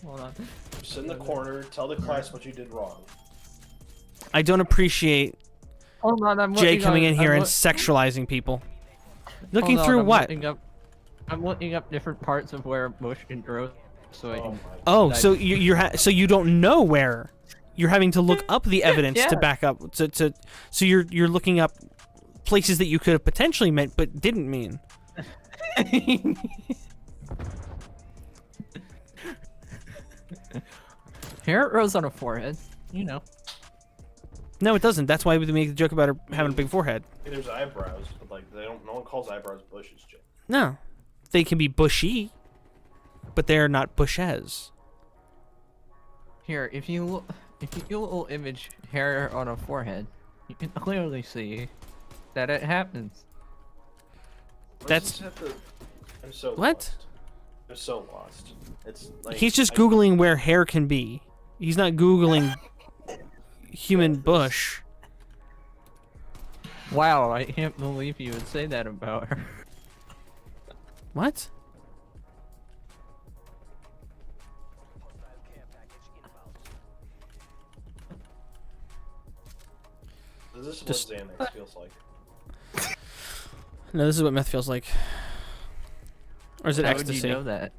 Hold on. Sit in the corner. Tell the class what you did wrong. I don't appreciate Hold on, I'm Jay looking coming up- in here I'm and look- sexualizing people. Looking hold on, through I'm what? I'm looking up different parts of where bush can grow, so I Oh can. my. Oh, I- so so you don't know where. You're having to look up the evidence to Yeah. back up so you're looking up places that you could have potentially meant but didn't mean. Hair grows on a forehead, you know. No, it doesn't. That's why we make the joke about her having a big forehead. There's eyebrows, but like they don't. No one calls eyebrows bushes, Jay. No. They can be bushy, but they're not bushes. Here, if you will image hair on a forehead, you can clearly see that it happens. What That's- does this have to- I'm so What? lost. I'm so lost. It's like He's just I- Googling where hair can be. He's not Googling human bush. Wow, I can't believe you would say that about her. What? Is this what Just- Xanax feels like? No, this is what meth feels like. Or is it How would ecstasy? you know that?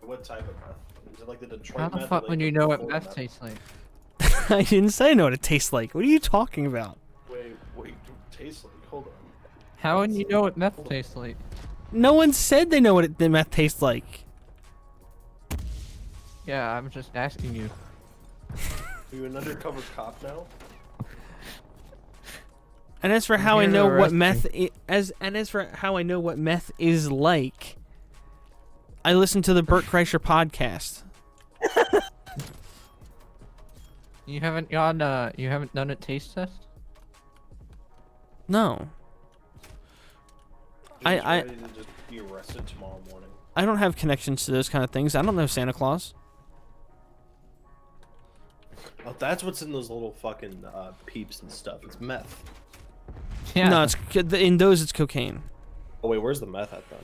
What type of meth? Is it like the Detroit How the meth? or fuck like would the you know what Florida meth tastes like? I didn't say I know what it tastes like. What are you talking about? Wait, tastes like? Hold on. How would you know what meth tastes like? No one said they know what the meth tastes like. Yeah, I'm just asking you. Are you an undercover cop now? And as for how I here to know what arrest meth as for how I know what meth is like, I listen to the Burt Kreischer podcast. You haven't you haven't done a taste test? No, You're just I- ready to just be arrested tomorrow morning. I don't have connections to those kind of things. I don't know Santa Claus. Oh, that's what's in those little fucking peeps and stuff. It's meth. Yeah. No, it's in those it's cocaine. Oh wait, where's the meth at then?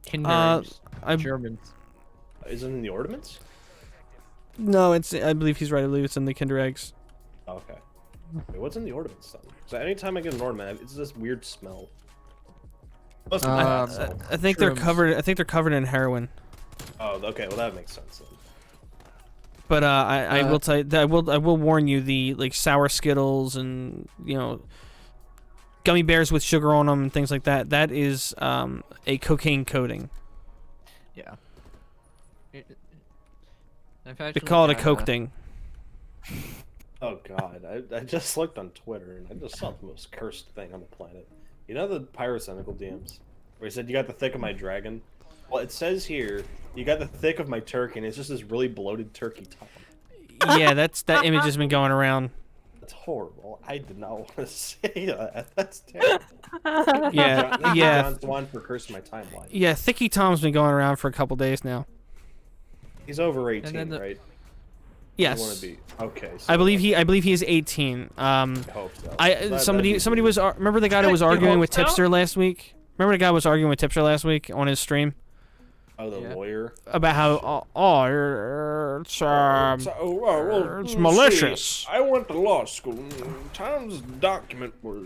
Kinder eggs. I Germans. Is it in the ornaments? no, I believe he's right. I believe it's in the Kinder eggs. Oh, okay. Wait, what's in the ornaments then? So anytime I get an ornament, it's this weird smell. Must be bath salt. I think they're Shrooms. covered. I think they're covered in heroin. Oh, okay. Well, that makes sense then. But I will tell you that I will warn you, the like sour Skittles and gummy bears with sugar on them and things like that. That is a cocaine coating. Yeah. They call it a coke thing. Oh god, I just looked on Twitter and I just saw the most cursed thing on the planet. You know the pyrocynical DMs? Where he said, you got the thick of my dragon? Well, it says here, you got the thick of my turkey, and it's just this really bloated turkey top. Yeah, that image has been going around. That's horrible. I did not want to say that. That's terrible. Yeah, yeah. John Swan for cursing my timeline. Yeah, Thicky Tom's been going around for a couple days now. He's over 18, then right? Yes. Want to be okay. So I believe he is 18. I hope so. Somebody was remember the guy that was arguing with Tipster last week? Remember the guy was arguing with Tipster last week on his stream? Oh, the lawyer. About how it's malicious. See, I went to law school. Tom's document was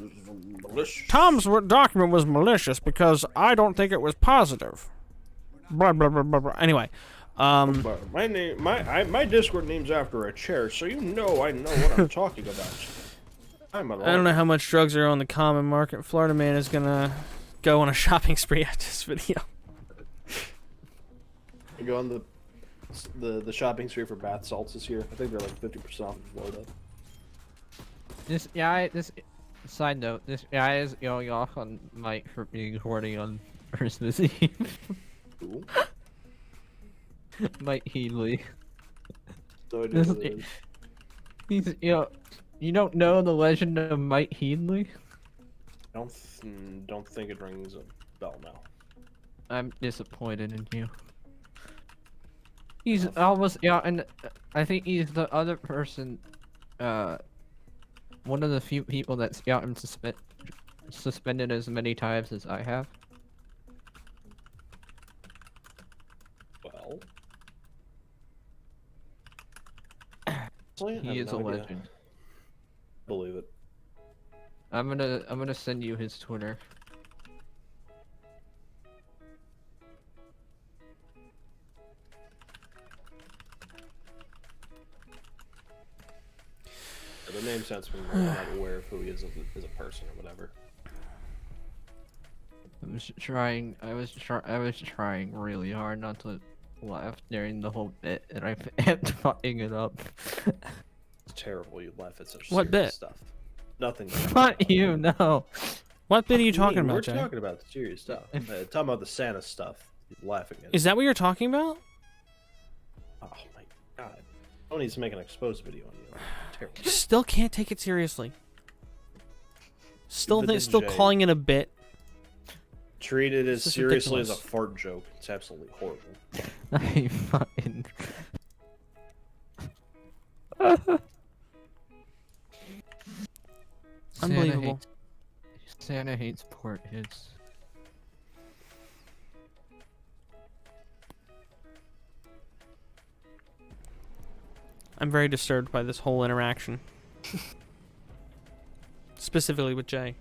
malicious. Tom's document was malicious because I don't think it was positive. Blah blah blah blah blah. Anyway, But my Discord name's after a chair, so you know I know what I'm talking about. I don't know how much drugs are on the common market. Florida man is gonna go on a shopping spree after this video. I go on the shopping spree for bath salts this year. I think they're like 50% off in Florida. This side note, this guy is going off on Mike for being horny on Christmas Eve. Cool. Mike Healy. So I do know that. He's you don't know the legend of Mike Healy? Don't think it rings a bell now. I'm disappointed in you. He's almost and I think he's the other person, one of the few people that's gotten suspended as many times as I have. Well, honestly, I He have is a no idea. legend. Believe it. I'm gonna send you his Twitter. The name sounds familiar. I'm not aware of who he is as a person or whatever. I was trying really hard not to laugh during the whole bit, and I kept fucking it up. It's terrible. You laugh at such What serious bit? stuff. Nothing. Not you, no. What bit are you What do talking mean? about, We're Jay? talking about serious stuff. Talking about the Santa stuff. He's laughing at. Is that what you're talking about? Oh my god. I needs to make an exposed video on you. Terrible. You still can't take it seriously. Still, But then still Jay- calling it a bit. Treat it as This is seriously as a ridiculous. fart joke. It's absolutely horrible. I fucking. Unbelievable. Santa hates port hits. I'm very disturbed by this whole interaction. Specifically with Jay.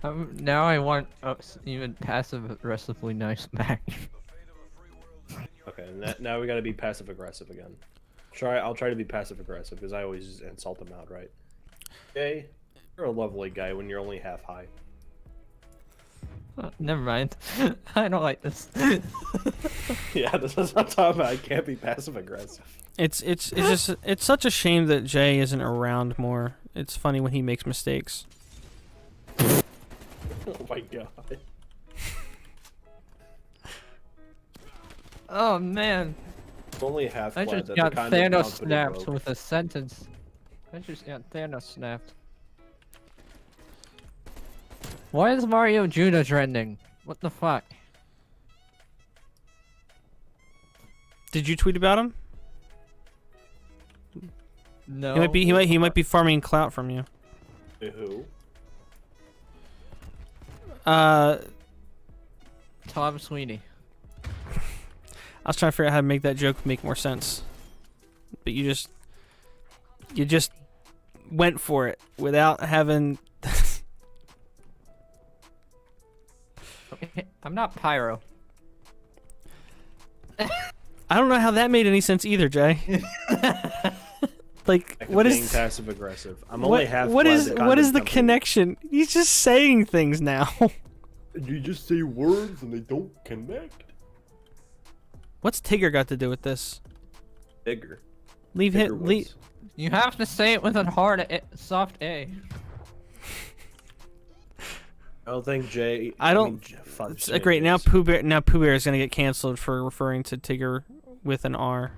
Now I want even passive aggressively nice back. Okay, now we gotta be passive aggressive again. I'll try to be passive aggressive because I always just insult them outright. Okay, you're a lovely guy when you're only half high. Never mind. I don't like this. Yeah, this is what I'm talking about. I can't be passive aggressive. It's just it's such a shame that Jay isn't around more. It's funny when he makes mistakes. Oh my god. Oh man, Only half I glad just that got the kind of Thanos confident snapped rogue- with a sentence. I just got Thanos snapped. Why is Mario Judah trending? What the fuck? Did you tweet about him? No. He might be farming clout from you. Who? Tom Sweeney. I was trying to figure out how to make that joke make more sense, but you just went for it without having. I'm not pyro. I don't know how that made any sense either, Jay. Like, what being is passive aggressive? I'm only half. what glad is that what is content the company- connection? He's just saying things now. You just say words and they don't connect. What's Tigger got to do with this? Bigger. Leave Bigger him. Leave. was- You have to say it with a hard, soft A. I don't think Jay. I don't- mean, fuck, It's, Jay great. Now is- Pooh Bear is gonna get canceled for referring to Tigger with an R.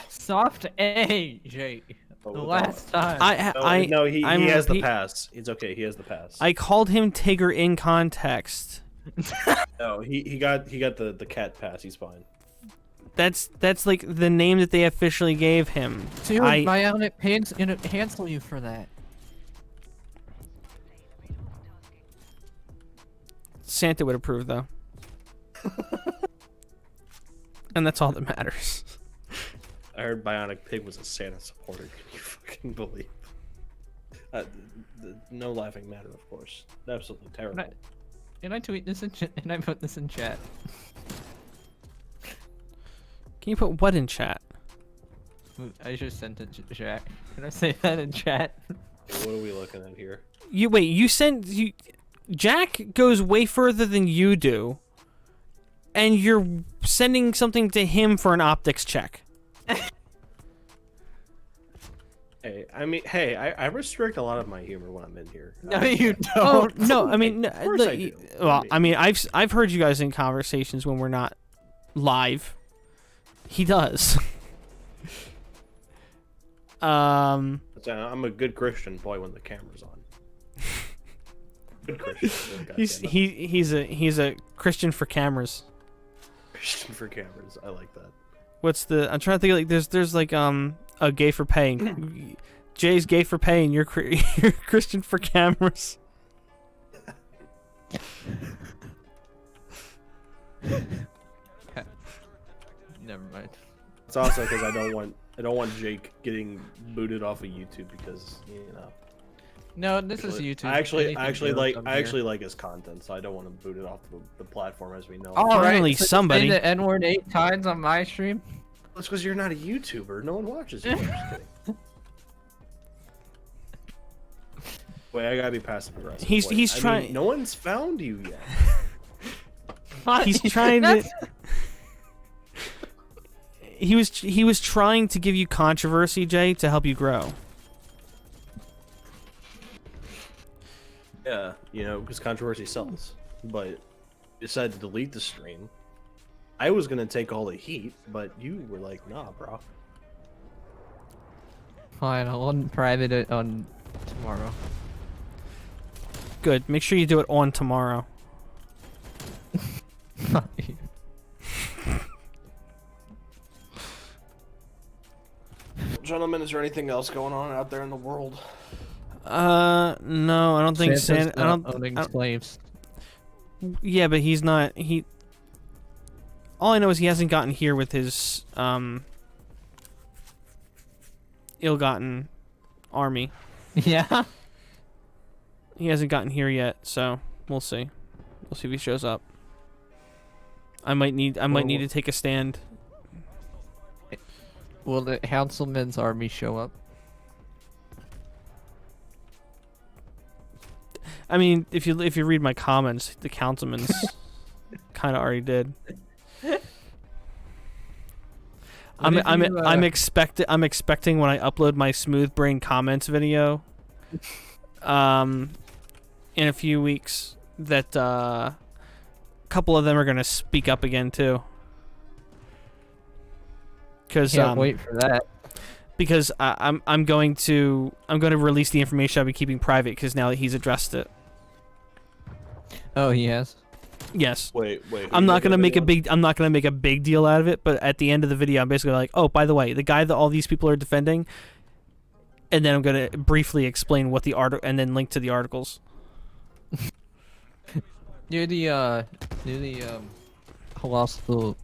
Soft A, Jake. Oh, The no. last time. No, he I'm has the repeat- pass. It's okay. He has the pass. I called him Tigger in context. No, he got the cat pass. He's fine. That's like the name that they officially gave him. Dude, I- Bionic Pigs gonna cancel you for that. Santa would approve though. And that's all that matters. I heard Bionic Pig was a Santa supporter. Can you fucking believe? No laughing matter, of course. Absolutely terrible. Can I tweet this in and I put this in chat? Can you put what in chat? I just sent it to Jack. Can I say that in chat? Okay, what are we looking at here? Jack goes way further than you do, and you're sending something to him for an optics check. Hey, I restrict a lot of my humor when I'm in here. No, you Oh don't. no, I mean, Of course I do. well, I mean, I've heard you guys in conversations when we're not live. He does. I'm a good Christian boy when the camera's on. Good Christian. God damn it. he's a Christian for cameras. Christian for cameras. I like that. What's the? I'm trying to think. Like, there's like a gay for paying. Jay's gay for paying. You're you're Christian for cameras. Never mind. It's also because I don't want Jake getting booted off of YouTube because No, this is YouTube. I actually Anything goes on here. like his content, so I don't want to boot it off the platform as we know. All right, Finally, so you somebody. say the N-word 8 times on my stream. That's because you're not a YouTuber. No one watches you. I'm just kidding. Wait, I gotta be passive aggressive. He's- Wait, he's I mean, trying- no one's found you yet. He's trying to. He was trying to give you controversy, Jay, to help you grow. Yeah, because controversy sells. But you decided to delete the stream. I was gonna take all the heat, but you were like, nah, bro. Fine, I'll unprivate it on tomorrow. Good. Make sure you do it on tomorrow. Gentlemen, is there anything else going on out there in the world? No, I don't think Santa's Santa. I not don't. owning I- slaves. Yeah, but he's not. All I know is he hasn't gotten here with his ill-gotten army. Yeah. He hasn't gotten here yet, so we'll see. We'll see if he shows up. I might need to take a stand. Will the Councilman's army show up? I mean, if you read my comments, the councilman's kind of already did. I'm expecting when I upload my smooth brain comments video, in a few weeks that a couple of them are gonna speak up again too. Because Can't wait for that. because I'm going to release the information I've been keeping private because now that he's addressed it. Oh, he has. Yes. Wait. I'm not gonna make a big deal out of it, but at the end of the video, I'm basically like, oh, by the way, the guy that all these people are defending, and then I'm gonna briefly explain what the article and then link to the articles. near the colossal,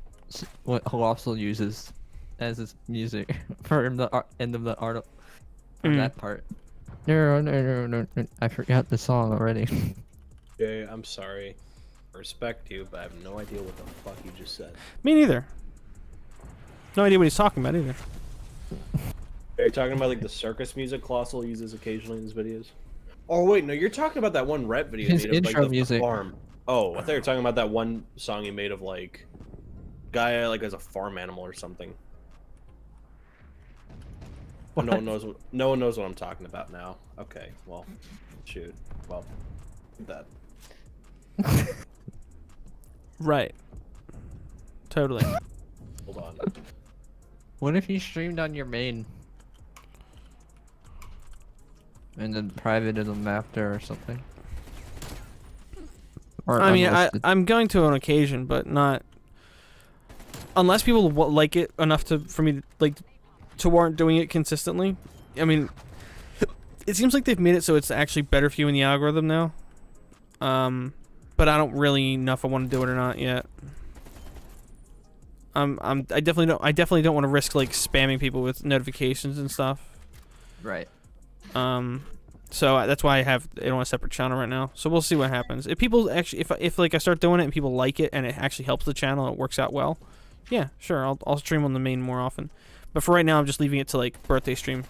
what colossal uses as its music for end of the art for Mm. that part. No, I forgot the song already. Jay, I'm sorry. I respect you, but I have no idea what the fuck you just said. Me neither. No idea what he's talking about either. Are you talking about like the circus music Colossal uses occasionally in his videos? Oh wait, no, you're talking about that one rap video His he made of like intro the music. farm. Oh, I thought you were talking about that one song he made of like guy like as a farm animal or something. What? No one knows what I'm talking about now. Okay, well, shoot. Well, that. Right. Totally. Hold on. What if you streamed on your main? And then privated them after or something? Or I mean, unlisted? I'm going to on occasion, but not unless people like it enough for me to warrant doing it consistently. I mean, it seems like they've made it so it's actually better for you in the algorithm now. But I don't really know if I want to do it or not yet. I definitely don't want to risk like spamming people with notifications and stuff. Right. So that's why I have it on a separate channel right now. So we'll see what happens. If people actually, if like I start doing it and people like it and it actually helps the channel and it works out well, yeah, sure, I'll stream on the main more often. But for right now, I'm just leaving it to like birthday stream.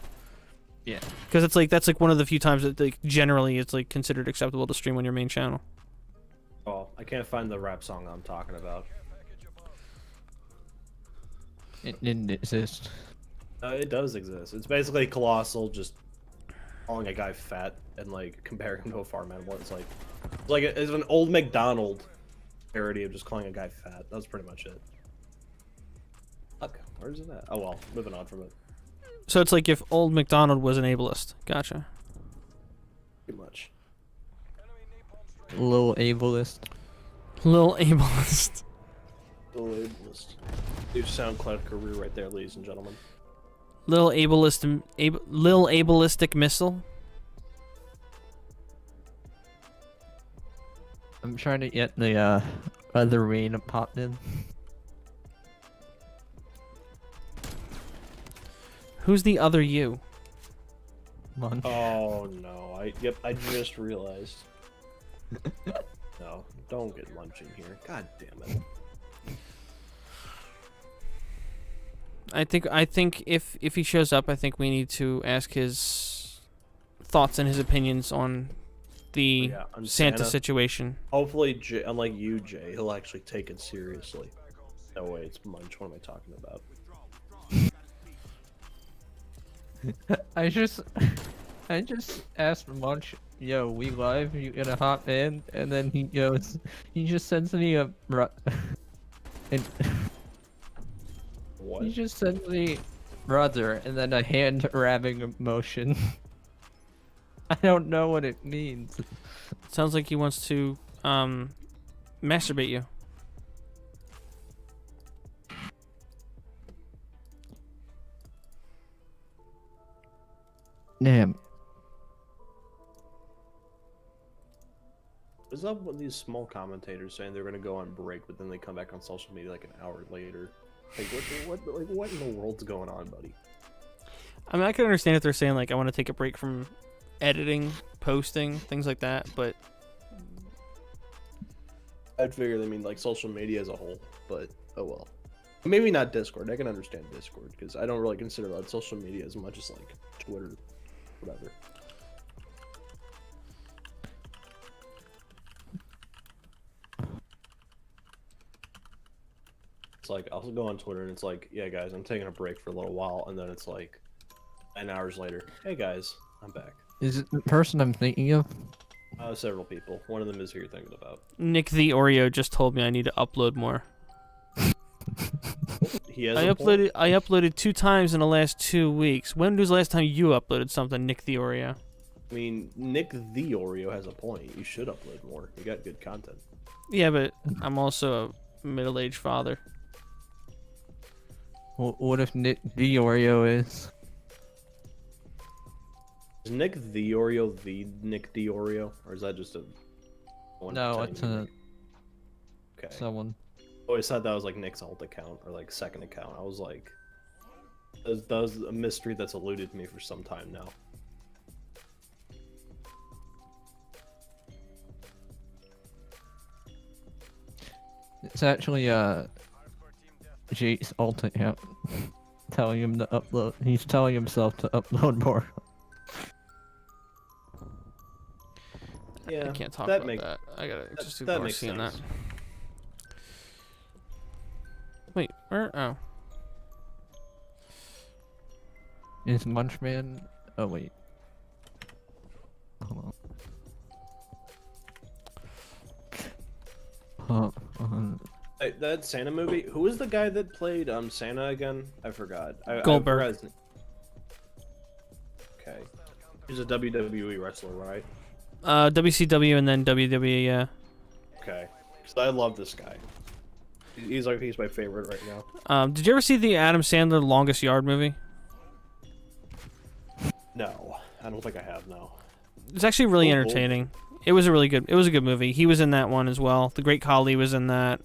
Yeah. Because it's like that's like one of the few times that like generally it's like considered acceptable to stream on your main channel. Oh, I can't find the rap song I'm talking about. It didn't exist. It does exist. It's basically Colossal just calling a guy fat and like comparing him to a farm animal. It's an old McDonald parody of just calling a guy fat. That's pretty much it. Fuck, where's it at? Oh well, moving on from it. So it's like if old McDonald was an ableist. Gotcha. Pretty much. Little ableist. Little ableist. Little ableist. New SoundCloud career right there, ladies and gentlemen. Little ableistic missile. I'm trying to get the other rain popped in. Who's the other you? Munch. Oh no, I just realized. No, don't get lunch in here. God damn it. I think if he shows up, I think we need to ask his thoughts and his opinions on the Yeah, on Santa situation. Hopefully, unlike you, Jay, he'll actually take it seriously. No way, it's Munch. What am I talking about? I just asked Munch, yo, we live, you gonna hop in? And then he just sends me a and What? he just sends me brother and then a hand grabbing emotion. I don't know what it means. Sounds like he wants to masturbate you. Damn. What's up with these small commentators saying they're gonna go on break, but then they come back on social media like an hour later? Like what in the world's going on, buddy? I mean, I can understand if they're saying like I want to take a break from editing, posting, things like that, but I'd figure they mean like social media as a whole, but oh well. Maybe not Discord. I can understand Discord because I don't really consider that social media as much as like Twitter, whatever. It's like I'll go on Twitter and it's like, yeah, guys, I'm taking a break for a little while, and then it's like 9 hours later, hey guys, I'm back. Is it the person I'm thinking of? Several people. One of them is who you're thinking about. Nick the Oreo just told me I need to upload more. He has. I a point. uploaded 2 times in the last 2 weeks. When was the last time you uploaded something, Nick the Oreo? I mean, Nick the Oreo has a point. You should upload more. You got good content. Yeah, but I'm also a middle-aged father. What if Nick the Oreo is? Is Nick the Oreo the Nick the Oreo, or is that just a No, pretending it's to be a Nick. Okay. someone. I always thought that was like Nick's alt account or like second account. I was like, that was a mystery that's eluded me for some time now. It's actually Jake's alt account. Telling him to upload. He's telling himself to upload more. Yeah, I can't talk that about make- that. I gotta just that ignore makes seeing sense. that. Wait, where? Oh. Is Munchman? Oh wait. Hold on. Hey, that Santa movie. Who was the guy that played Santa again? I forgot. Goldberg. I forgot his name. Okay, he's a WWE wrestler, right? WCW and then WWE. Yeah. Okay, because I love this guy. He's my favorite right now. Did you ever see the Adam Sandler Longest Yard movie? No, I don't think I have. No. It's actually really Cool. entertaining. It was a good movie. He was in that one as well. The Great Khali was in that.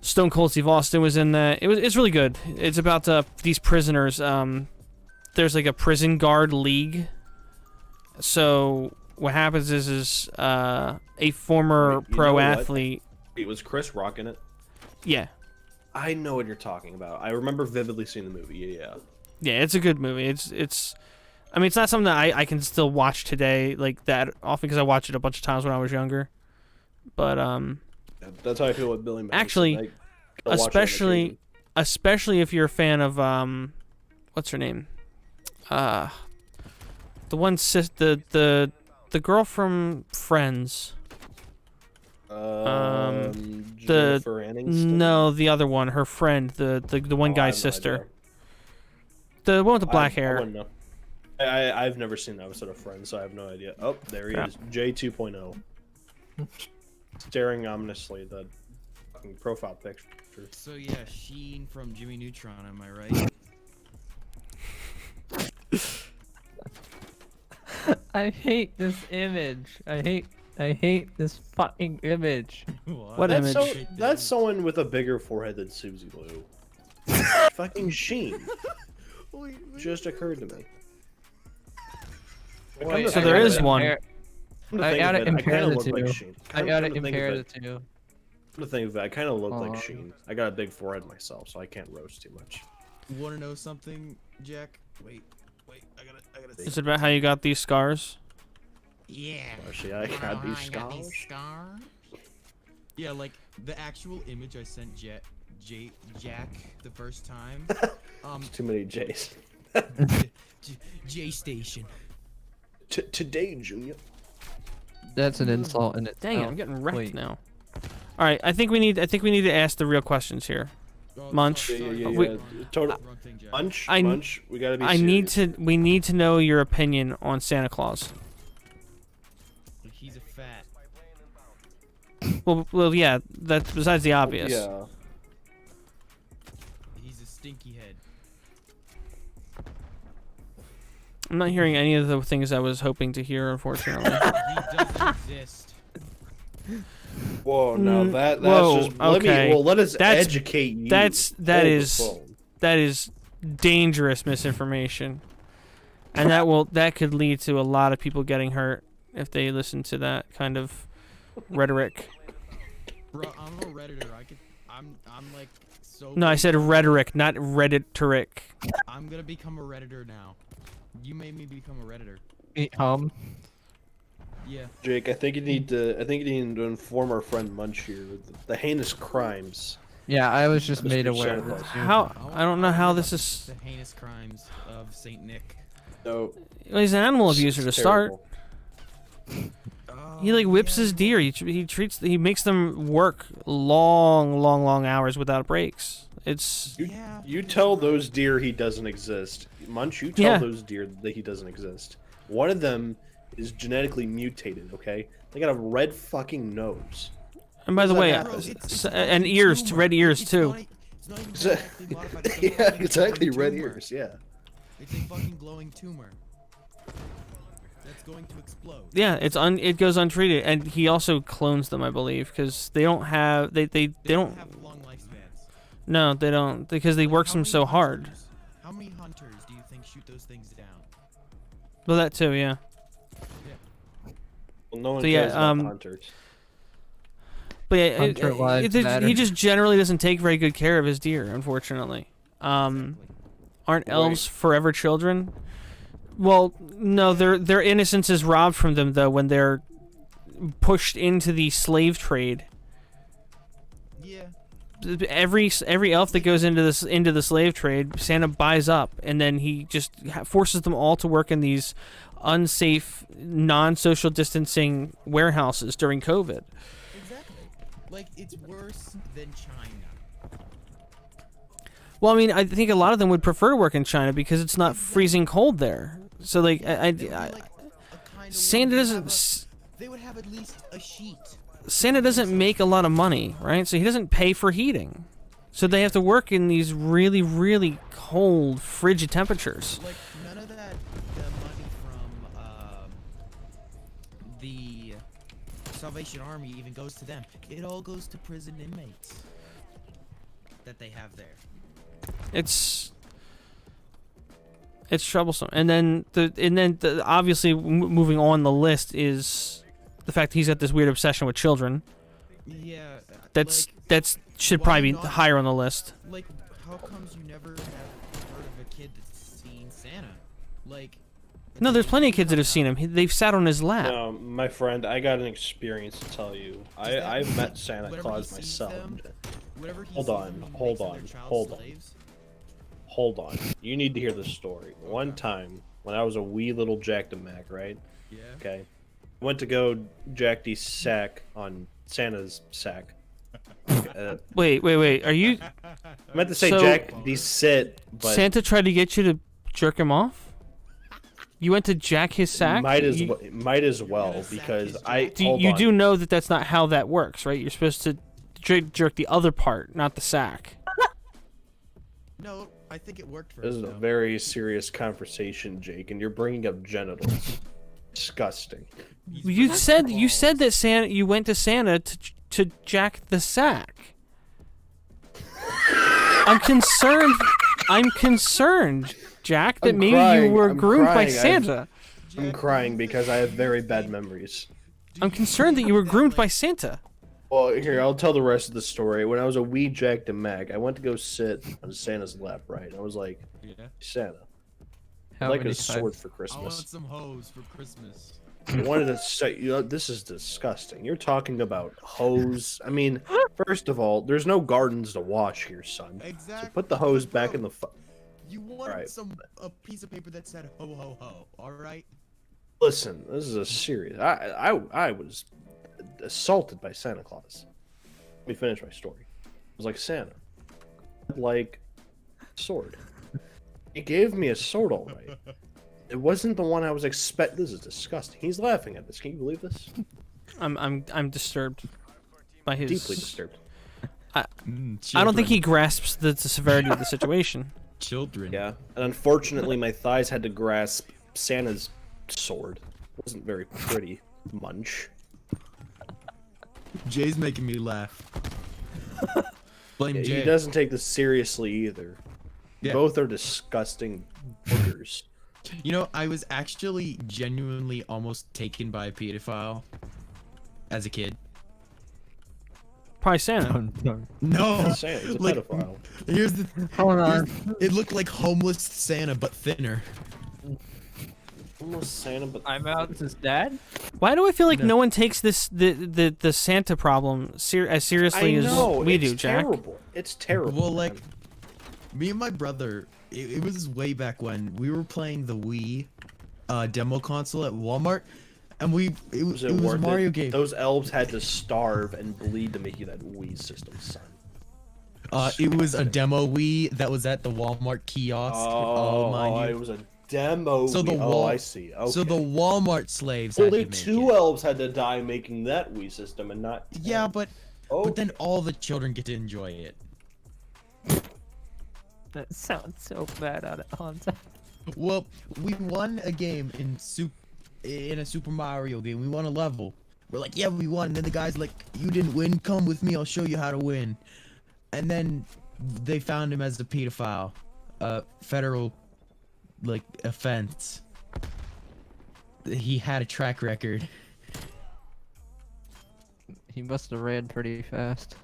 Stone Cold Steve Austin was in that. It's really good. It's about these prisoners. There's like a prison guard league. So what happens is a former Wait, you pro know what? athlete. It was Chris Rock in it. Yeah. I know what you're talking about. I remember vividly seeing the movie. Yeah. Yeah, it's a good movie. It's I mean, it's not something that I can still watch today like that often because I watched it a bunch of times when I was younger. But That's how I feel with Billy Madison. Actually, I gotta watch it on occasion. especially if you're a fan of what's her name? The one the girl from Friends. Jennifer Aniston? No, the other one, her friend, the one Oh, I guy's have no sister. idea. The one with the black I hair. wouldn't know. I've never seen that episode of Friends, so I have no idea. Oh, there he Crap. is. J 2.0. Staring ominously at the fucking profile picture. So yeah, Sheen from Jimmy Neutron, am I right? I hate this image. I hate this fucking image. What That's, image? that's someone with a bigger forehead than Susie Lou. Fucking Sheen. Just occurred to me. Wait, So I there gotta is one. compare- Come to I think gotta of it, I compare kind of the look like two. Sheen. I gotta Come to think of compare the it- two. come to think of it, I kind of look Aw. like Sheen. I got a big forehead myself, so I can't roast too much. You wanna know something, Jack? Wait, I gotta Is it about how you got these scars? Yeah. Actually, I got these scars. Yeah, like the actual image I sent Jack the first time. There's too many J's. J Station. Today, Junior. That's an insult in itself. Dang it, I'm getting wrecked Wait. now. All right, I think we need to ask the real questions here. Munch. Yeah. We- Total. Wrong thing, Jack. Munch. I- Munch. We gotta be. Serious. We need to know your opinion on Santa Claus. He's a fat. Well, yeah. That's besides the obvious. Yeah. He's a stinky head. I'm not hearing any of the things I was hoping to hear, unfortunately. He doesn't exist. Whoa, now Mm, that's whoa, just. Let okay. me. Well, let us That's- educate you. that over is- the phone. That is dangerous misinformation, and that could lead to a lot of people getting hurt if they listen to that kind of rhetoric. Bro, I'm a redditor. I'm like so. No, I said rhetoric, not rhetoric. I'm gonna become a redditor now. You made me become a redditor. Yeah. Jake, I think you need to. Inform our friend Munch here the heinous crimes. Yeah, I was just made Mr. aware Santa of this. Claus. too. How I don't know how this is. The heinous crimes of Saint Nick. No, Well, he's an animal abuser to it's start. terrible. He like whips his deer. He makes them work long hours without breaks. It's You tell those deer he doesn't exist. Munch, you tell Yeah. those deer that he doesn't exist. One of them is genetically mutated. Okay, they got a red fucking nose. and by the way, Bro, and ears, red ears too. It's not even Exa- genetically modified, it's a Yeah, fucking exactly. glowing Red tumor. ears. Yeah. It's a fucking glowing tumor. that's going to explode. Yeah, it goes untreated, and he also clones them, I believe, because they don't have they don't. have long lifespans. No, they don't, because they Like, works how them many so hard. hunters- How many hunters do you think shoot those things down? Well, that too, yeah. Well, no one So, yeah, cares about hunters. But yeah, Hunter lives matter. he just generally doesn't take very good care of his deer, unfortunately. Aren't elves forever children? Well, no, their innocence is robbed from them though when they're pushed into the slave trade. Yeah. Every elf that goes into the slave trade, Santa buys up, and then he just forces them all to work in these unsafe, non-social distancing warehouses during COVID. Exactly. Like, it's worse than China. Well, I mean, I think a lot of them would prefer to work in China because it's not freezing cold there. So, like, They would be, like, a kind of Santa they would doesn't. have they would have at least a sheet. Santa doesn't make a lot of money, right? So he doesn't pay for heating. So they have to work in these really, really cold, frigid temperatures. Like, none of that the money from the Salvation Army even goes to them. It all goes to prison inmates that they have there. It's troublesome. And then obviously moving on the list is the fact that he's got this weird obsession with children. Yeah. That's should why probably be not? higher on the list. Like, how comes you never have heard of a kid that's seen Santa? Like, No, there's plenty of kids that have seen him. They've sat on his lap. No, my friend, I got an experience to tell you. I've met Santa whenever Claus he sees myself. them, whenever he Hold sees on, them, he hold makes them on, their child hold on. slaves. Hold on. You need to hear this story. One time, when I was a wee little Jack Mac, right? Yeah. Okay. I went to go jack the sack on Santa's sack. Wait. Are you I meant to say So- jack the sit, but Santa tried to get you to jerk him off? You went to jack his sack? might as You- might as well gonna sack because his I jack? hold you on. do know that that's not how that works, right? You're supposed to jerk the other part, not the sack. No, I think it worked for This us. is a though. very serious conversation, Jake, and you're bringing up genitals. Disgusting. You said that Santa. You went to Santa to jack the sack. I'm concerned, Jack, that I'm maybe crying, you were I'm groomed by crying, Santa. I'm crying because I have very bad memories. I'm concerned that you were groomed by Santa. Well, here, I'll tell the rest of the story. When I was a wee Jack the Mag, I went to go sit on Santa's lap, right? I was like, Yeah. Santa, I'd How like many a sword times- for I want Christmas. some hose for Christmas. I wanted to say, this is disgusting. You're talking about hose. I mean, first of all, there's no gardens to wash here, son. Exactly. So put the hose Bro, back in the. You wanted Alright. a piece of paper that said ho ho ho. All right. Listen, this is a serious. I was assaulted by Santa Claus. Let me finish my story. I was like, Santa, I'd like a sword. He gave me a sword, all right. It wasn't the one I was expect. This is disgusting. He's laughing at this. Can you believe this? I'm disturbed by his. Deeply disturbed. I don't think he grasps the severity of the situation. Children. Yeah, and unfortunately, my thighs had to grasp Santa's sword. It wasn't very pretty. Munch. Jay's making me laugh. Blame Yeah, Jay. he doesn't take this seriously either. Yeah. Both are disgusting boogers. You know, I was actually genuinely almost taken by a pedophile as a kid. Probably Santa. No. Santa, he's a Like, pedophile. Here's the. Hold on. It looked like homeless Santa, but thinner. Almost Santa, but I'm out. This is dad. Why do I feel like No. no one takes the Santa problem as seriously I know as we it's do, Jack? terrible. It's terrible. Well, like, man. me and my brother, it was way back when we were playing the Wii demo console at Walmart, and it was a worth Mario it? game. Those elves had to starve and bleed to make you that Wii system, son. It was a demo Wii that was at the Walmart kiosk. Mind it you. was a demo. So the Wii. wall- I see. Okay. So the Walmart slaves had only to make two it. elves had to die making that Wii system, and not. Yeah, but Oh, then all the children get to enjoy it. That sounds so bad out of context. Well, we won a game in in a Super Mario game. We won a level. We're like, yeah, we won. And then the guy's like, you didn't win. Come with me. I'll show you how to win. And then they found him as a pedophile. Federal, like, offense. He had a track record. He must have ran pretty fast.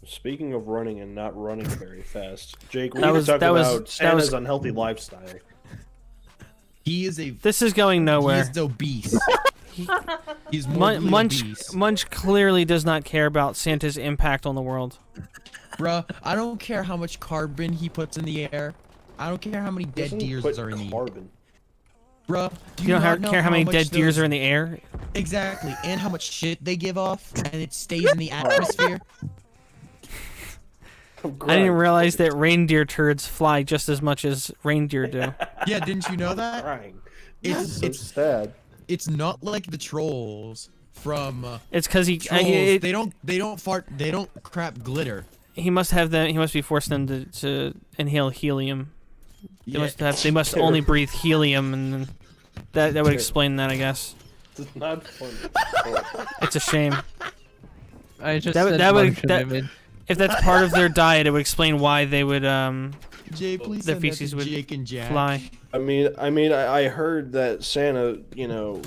Speaking of running and not running very fast, Jake, we That need was- to talk that was- about that Santa's was- unhealthy lifestyle. He is a. This is going He nowhere. is obese. He's morbidly obese. Munch clearly does not care about Santa's impact on the world. Bruh, I don't care how much carbon he puts in the air. I don't care how many dead Doesn't deers put are in the air. carbon. Bruh, do You don't not know care how many much dead deers those- are in the air? Exactly, and how much shit they give off, and it stays in the atmosphere. I didn't realize that reindeer turds fly just as much as reindeer do. Yeah, didn't you know that? Crying. It's So sad. it's not like the trolls from It's because trolls. They don't fart. They don't crap glitter. he must have them. He must be forcing them to inhale helium. They Yeah, must have. They must only breathe helium, and then that would explain that, I guess. It's not funny. It's a shame. I just That would- sent that would- Munch an that- image. If that's part of their diet, it would explain why they would Jay, please the send that feces to would Jake and Jack. fly. I heard that Santa,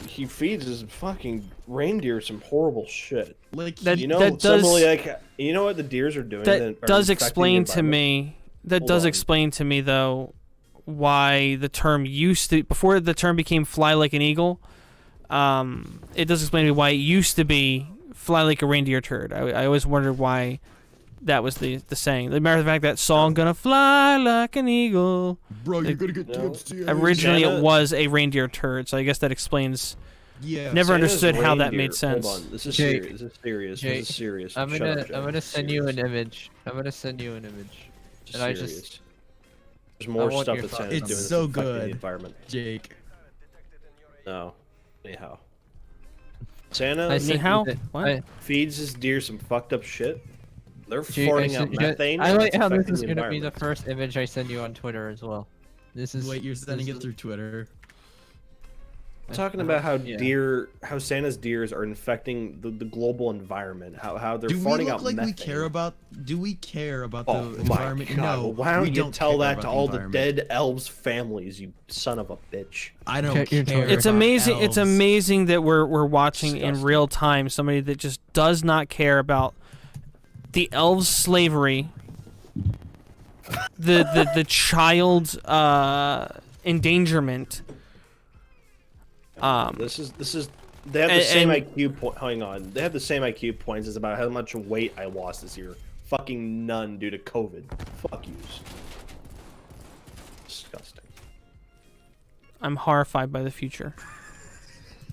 he feeds his fucking reindeer some horrible shit. Like That- You know, that does- suddenly, like, you know what the deers are doing? That are does infecting the explain to environment? me. That Hold does on. explain to me though why the term used to before the term became "fly like an eagle." It does explain to me why it used to be "fly like a reindeer turd." I always wondered why that was the saying. The matter of fact, that song "Gonna Fly Like an Eagle." bro, you're like- gonna get No. TMC. Originally, Santa- it was a reindeer turd, so I guess that explains. Yeah. Never Santa's understood how that reindeer- made sense. Hold on, this is Jake, serious. This is serious. Jake, This is serious. I'm Shut gonna up, Jake. I'm gonna This is send you an serious. image. I'm gonna send you an image. This is and I just- serious. There's more want stuff your that thoughts. Santa's It's doing that's so affecting good. the environment. Jake. No. Anyhow. Santa I sent Anyhow? you the- What? I- feeds his deer some fucked up shit. They're Jake, farting out methane. I and like it's how this affecting is the gonna be the environment. first image I send you on Twitter as well. This is. Wait, you're sending this it is- through Twitter. Talking about how Yeah. how Santa's deers are infecting the global environment. How they're Do we farting look out like methane. we care about? Do we care about Oh the my environment? god! No. Well, why we don't you don't tell care that about to all the environment. dead elves' families? You son of a bitch. I don't Check your care. Twitter. It's about amazing. It's elves. amazing that we're watching in Disgusting. real time somebody that just does not care about the elves' slavery, the child endangerment. This is. They have the and- same and- IQ point. Hang on, they have the same IQ points as about how much weight I lost this year. Fucking none due to COVID. Fuck yous. Disgusting. I'm horrified by the future.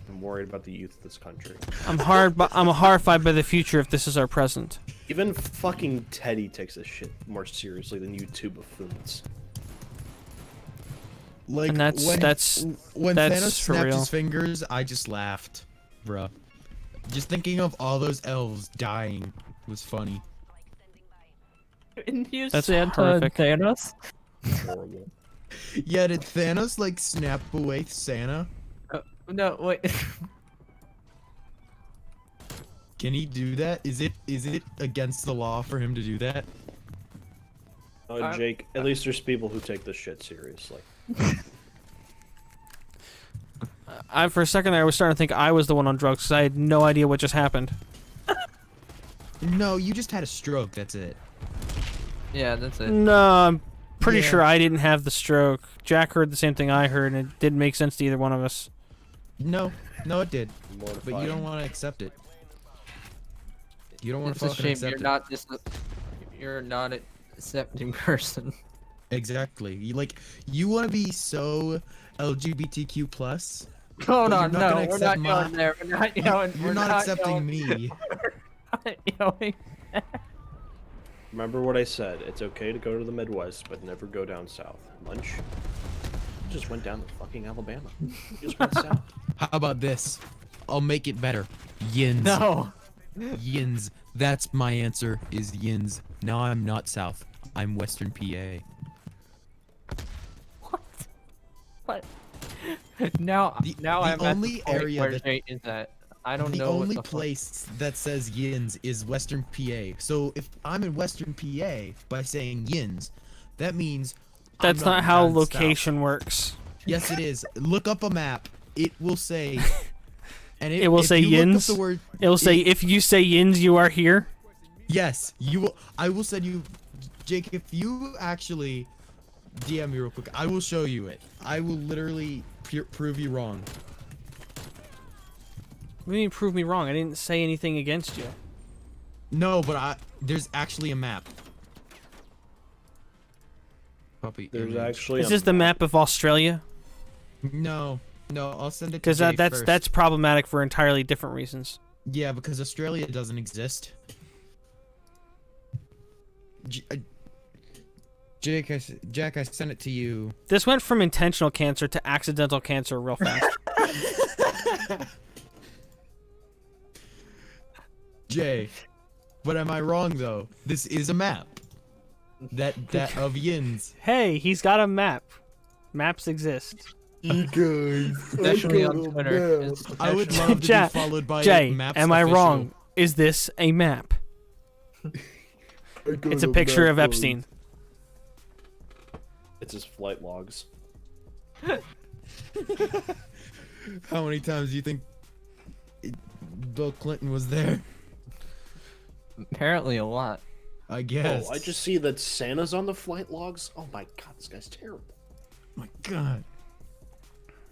I'm worried about the youth of this country. I'm horrified by the future if this is our present. Even fucking Teddy takes this shit more seriously than you two buffoons. Like And that's- when, that's- when that's Thanos for snapped real. his fingers, I just laughed, bruh. Just thinking of all those elves dying was funny. Didn't you That's Santa horrific. and Thanos? Horrible. Yeah, did Thanos like snap away Santa? No, wait. Can he do that? Is it against the law for him to do that? Jake, at least there's people who take this shit seriously. For a second there, I was starting to think I was the one on drugs because I had no idea what just happened. No, you just had a stroke. That's it. Yeah, that's it. No, I'm pretty Yeah. sure I didn't have the stroke. Jack heard the same thing I heard, and it didn't make sense to either one of us. No, it did. But Mortifying. you don't want to accept it. You don't want It's to a fucking shame accept you're it. not just you're not an accepting person. Exactly. You want to be so LGBTQ plus. Hold But on, you're not no, gonna we're accept not my- going there. We're not going. You're we're not accepting going, me. we're not going. Remember what I said. It's okay to go to the Midwest, but never go down south. Munch. You just went down to fucking Alabama. You just went south. How about this? I'll make it better. Yins. No. Yins. That's my answer. Is yins. No, I'm not south. I'm Western PA. What? Now The I'm only at the point area where that- Jay is at. I don't The know. only what the place that says yins is Western PA. So if I'm in Western PA by saying yins, that means That's I'm not how down south. location works. Yes, it is. Look up a map. It will say. And It will if say you look up yins? the word, It'll say, if you say yins, you are here. yes, you will. I will send you, Jake. If you actually DM me real quick, I will show you it. I will literally prove you wrong. What do you mean prove me wrong? I didn't say anything against you. No, but there's actually a map. Copy There's image. actually. Is a this the map of Australia? No, I'll send it to Because Jay that's first. problematic for entirely different reasons. Yeah, because Australia doesn't exist. Jack, I sent it to you. This went from intentional cancer to accidental cancer real fast. Jay, but am I wrong though? This is a map. That of yins. Hey, he's got a map. Maps exist. You guys. Especially on Twitter. I would love to be Jay, followed by Jay, maps am I official. wrong? Is this a map? It's a picture of Epstein. It's his flight logs. How many times do you think Bill Clinton was there? Apparently a lot. I guess. Oh, I just see that Santa's on the flight logs. Oh my god, this guy's terrible. My God.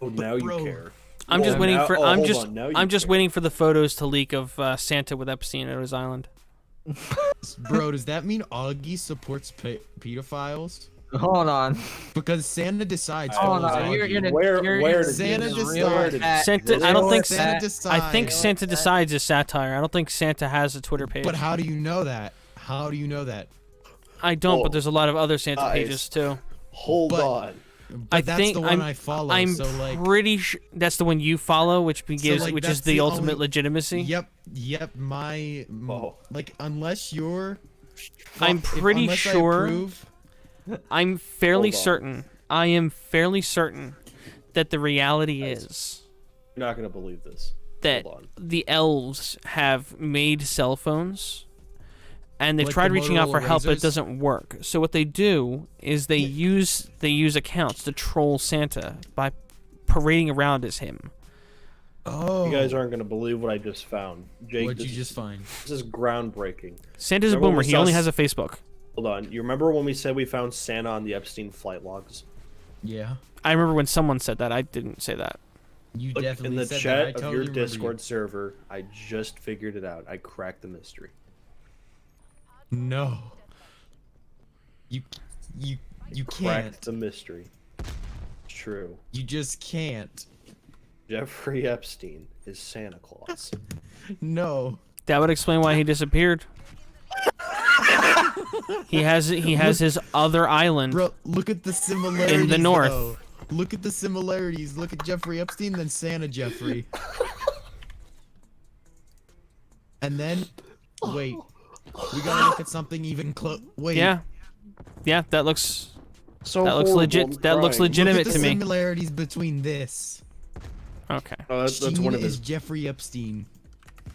Oh, now bro- you care. I'm just Oh, waiting now- for. oh, I'm hold just. on, now you I'm just care. waiting for the photos to leak of Santa with Epstein at his island. Bro, does that mean Augie supports pedophiles? Hold on. Because Santa decides. Hold follows on. Augie. Where did Santa this- just where did- died. Santa. I don't think. Santa I decides. think Santa decides is satire. I don't think Santa has a Twitter page. But how do you know that? How do you know that? I don't. Oh, But there's a lot of other Santa guys. pages too. Hold But- on. But that's think the one I'm- I follow. I'm so like, pretty sure that's the one you follow, which gives, like, which is that's the the ultimate only- legitimacy. Yep. Oh. Like unless you're. I'm pretty unless I sure- approve- I'm fairly Hold on. certain. I am fairly certain that the reality Guys. is You're not gonna believe this. that Hold on. the elves have made cell phones, and they've Like tried the reaching out for Motorola help, but it Razrs? doesn't work. So what they do is they use accounts to troll Santa by parading around as him. Oh. You guys aren't gonna believe what I just found. Jake, What'd this you is- just find? This is groundbreaking. Santa's a Remember boomer. when we He saw only s- has a Facebook. Hold on. You remember when we said we found Santa on the Epstein flight logs? Yeah. I remember when someone said that. I didn't say that. You Look, definitely in the said chat that. I of totally your remember you. Discord server, I just figured it out. I cracked the mystery. No. You can't. Cracked the mystery. It's true. You just can't. Jeffrey Epstein is Santa Claus. No. That would explain why he disappeared. he has his other island. Bro, look at the similarities. north. though. Look at the similarities. Look at Jeffrey Epstein, then Santa Jeffrey. And then, wait. We gotta look at something even close. Wait. Yeah, that looks So that looks horrible, legit. I'm That looks crying. legitimate Look at to the me. similarities between this. Okay. Oh, that's Gene one of is his. Jeffrey Epstein.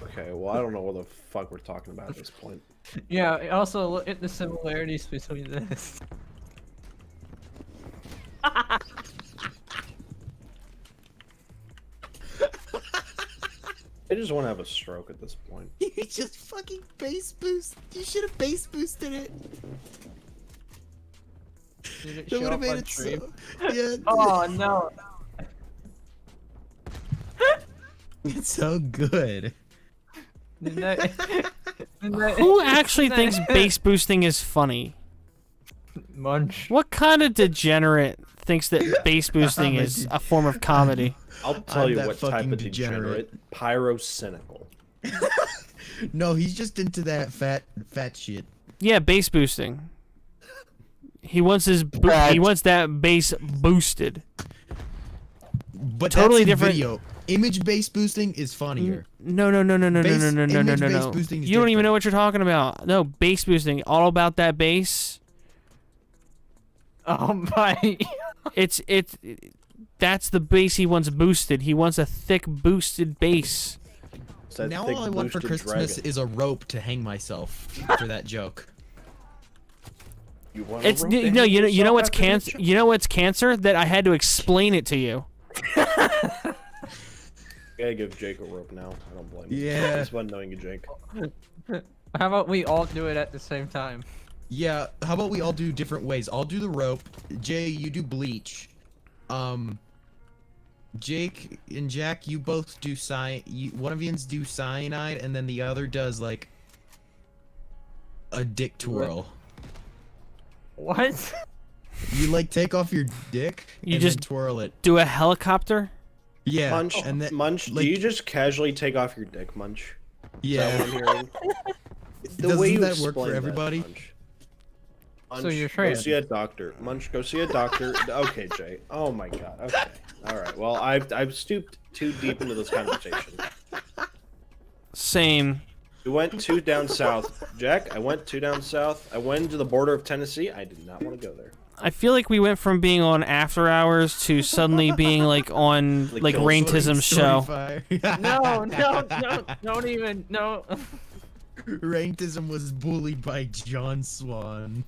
Okay, well, I don't know what the fuck we're talking about at this point. Yeah. Also, look at the similarities between this. I just want to have a stroke at this point. You just fucking bass boost. You should have bass boosted it. Did it That show would have up made on it stream? so. Yeah. Oh no. It's so good. Didn't that- didn't that- Who actually thinks bass boosting is funny? Munch. What kind of degenerate thinks that bass boosting is a form of comedy? I'll tell I'm you that what type fucking of degenerate. Pyrocynical. No, he's just into that fat shit. Yeah, bass boosting. He wants his he wants that bass boosted. But Totally that's in different- Video. Image bass boosting is funnier. No. Bass- Image image bass boosting is You don't even different. know what you're talking about. No, bass boosting, all about that bass. Oh my. It's That's the base he wants boosted. He wants a thick boosted base. It's that Now thick all I want for boosted Christmas dragon. is a rope to hang myself for that joke. You want a It's rope to you know hang you know yourself what's after that cancer. joke? You know what's cancer? That I had to explain it to you. I gotta give Jake a rope now. I don't blame you. Yeah. It's fun knowing you, Jake. How about we all do it at the same time? Yeah, how about we all do different ways? I'll do the rope. Jay, you do bleach. Jake and Jack, you both do one of yous do cyanide, and then the other does like a dick twirl. What? You like take off your dick You and just then twirl it. do a helicopter. Yeah, Munch, and then Munch, like- do you just casually take off your dick, Munch? Is that yeah. what I'm hearing? Doesn't that work explain for that, everybody? Munch. Munch, So you're go trans. see a doctor. Munch, go see a doctor. Okay, Jay. Oh my god. Okay. All right. Well, I've stooped too deep into this conversation. Same. We went 2 down south. Jack, I went 2 down south. I went to the border of Tennessee. I did not want to go there. I feel like we went from being on After Hours to suddenly being like on Like like Kill Raintism's show. No, don't even, no. Raintism was bullied by John Swan.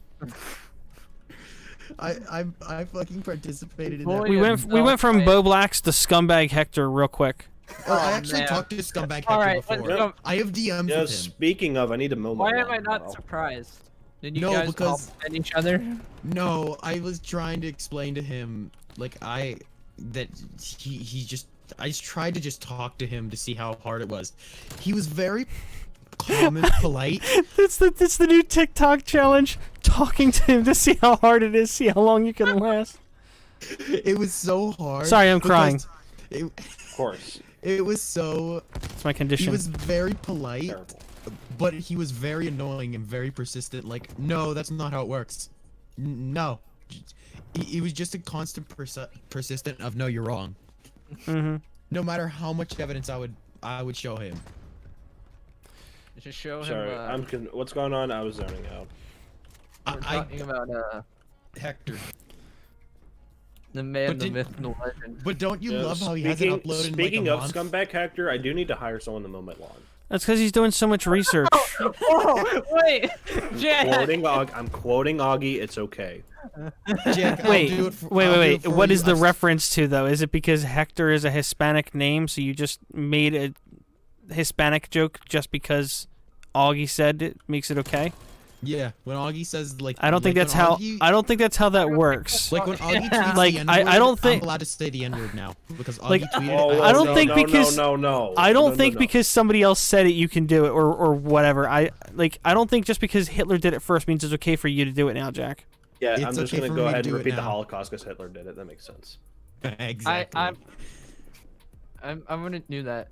I fucking participated in that. Bully We Yeah, went from okay. Bo Blacks to Scumbag Hector real quick. Oh, I actually man. talked to Scumbag Hector All right, before. let's go. I have DMs Yeah, with him. speaking of, I need to mow my Why lawn am I not tomorrow. surprised? Did you No, guys because- compliment each other? No, I was trying to explain to him, like, I just tried to just talk to him to see how hard it was. He was very calm and polite. That's the new TikTok challenge. Talking to him to see how hard it is, see how long you can last. It was so hard. Sorry, I'm because crying. Of course. It was so. It's my He condition. was very polite, Terrible. but he was very annoying and very persistent. Like, no, that's not how it works. No. He was just a constant persistent of no, you're wrong. Mm-hmm. No matter how much evidence I would show him. Just show Sorry, him. what's going on? I was zoning out. We're talking about Hector. the man, But the did- myth, and the legend. But don't you Yeah, love how he hasn't uploaded in like Speaking a of month? scumbag Hector, I do need to hire someone to mow my lawn. That's because he's doing so much research. Oh, wait, Jack. I'm quoting Augie. It's okay. Jack, Wait, I'll do it for, wait, I'll do wait. it for What you. is the I've- reference to though? Is it because Hector is a Hispanic name, so you just made a Hispanic joke just because Augie said it makes it okay? Yeah, when Augie says like. I don't think like, that's when how. Augie- I don't think that's how that works. Like when Augie Yeah. tweets Like, the I N-word, don't think- I'm allowed to say the N-word now because Augie Like, tweeted Oh, it. I don't no, think no, because- no. I don't No, think no. because somebody else said it, you can do it, or whatever. I don't think just because Hitler did it first means it's okay for you to do it now, Jack. Yeah, It's I'm just okay gonna for go me to ahead do and it repeat the now. Holocaust because Hitler did it. That makes sense. Exactly. I'm gonna do that.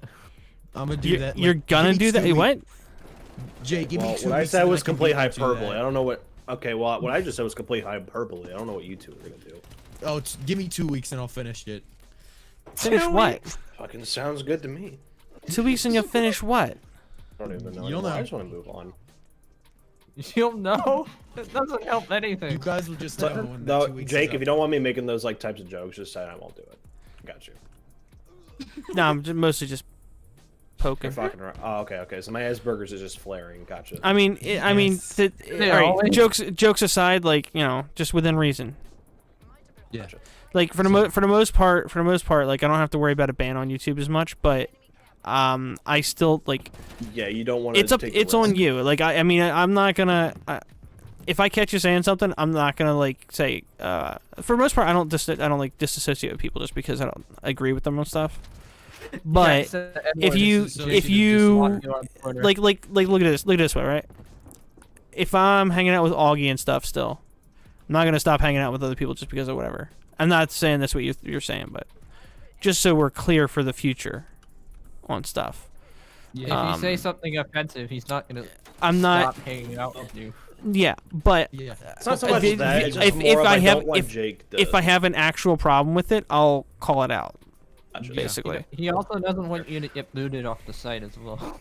I'm gonna do You're, that. like, you're gonna give me do that? 2 weeks. What? Jay, give Well, me 2 what I weeks said and was can complete be able to do hyperbole. that. I don't know what. Okay, well, what I just said was complete hyperbole. I don't know what you two are gonna do. Oh, give me 2 weeks and I'll finish it. Finish what? Fucking sounds good to me. 2 weeks and you'll finish what? I don't even know. You don't anymore. know. I just want to move on. You'll know. That doesn't help You anything. guys will just know when the No, 2 weeks Jake, is if you up. don't want me making those like types of jokes, just say I won't do it. Got you. No, I'm mostly just You're poking. fucking right. Oh, okay. So my Asperger's is just flaring. Gotcha. I mean, Yes. all right. always- Jokes aside, like just within reason. Yeah. Gotcha. Like for the most part, like I don't have to worry about a ban on YouTube as much, but I still like Yeah, you don't want to. it's on you. Like I mean, I'm not gonna. If I catch you saying something, I'm not gonna like say. For the most part, I don't like disassociate with people just because I don't agree with them on stuff. But if you like look at this way, right? If I'm hanging out with Augie and stuff still, I'm not gonna stop hanging out with other people just because of whatever. I'm not saying that's what you're saying, but just so we're clear for the future on stuff. If Um, you say something offensive, he's not gonna I'm not. stop hanging out with you. Yeah, but Yeah. It's not so much If- that. if- It's just if more of I have- don't want if- Jake to, if I have an actual problem with it, I'll call it out. Gotcha. Basically. He also doesn't want you to get booted off the site as well.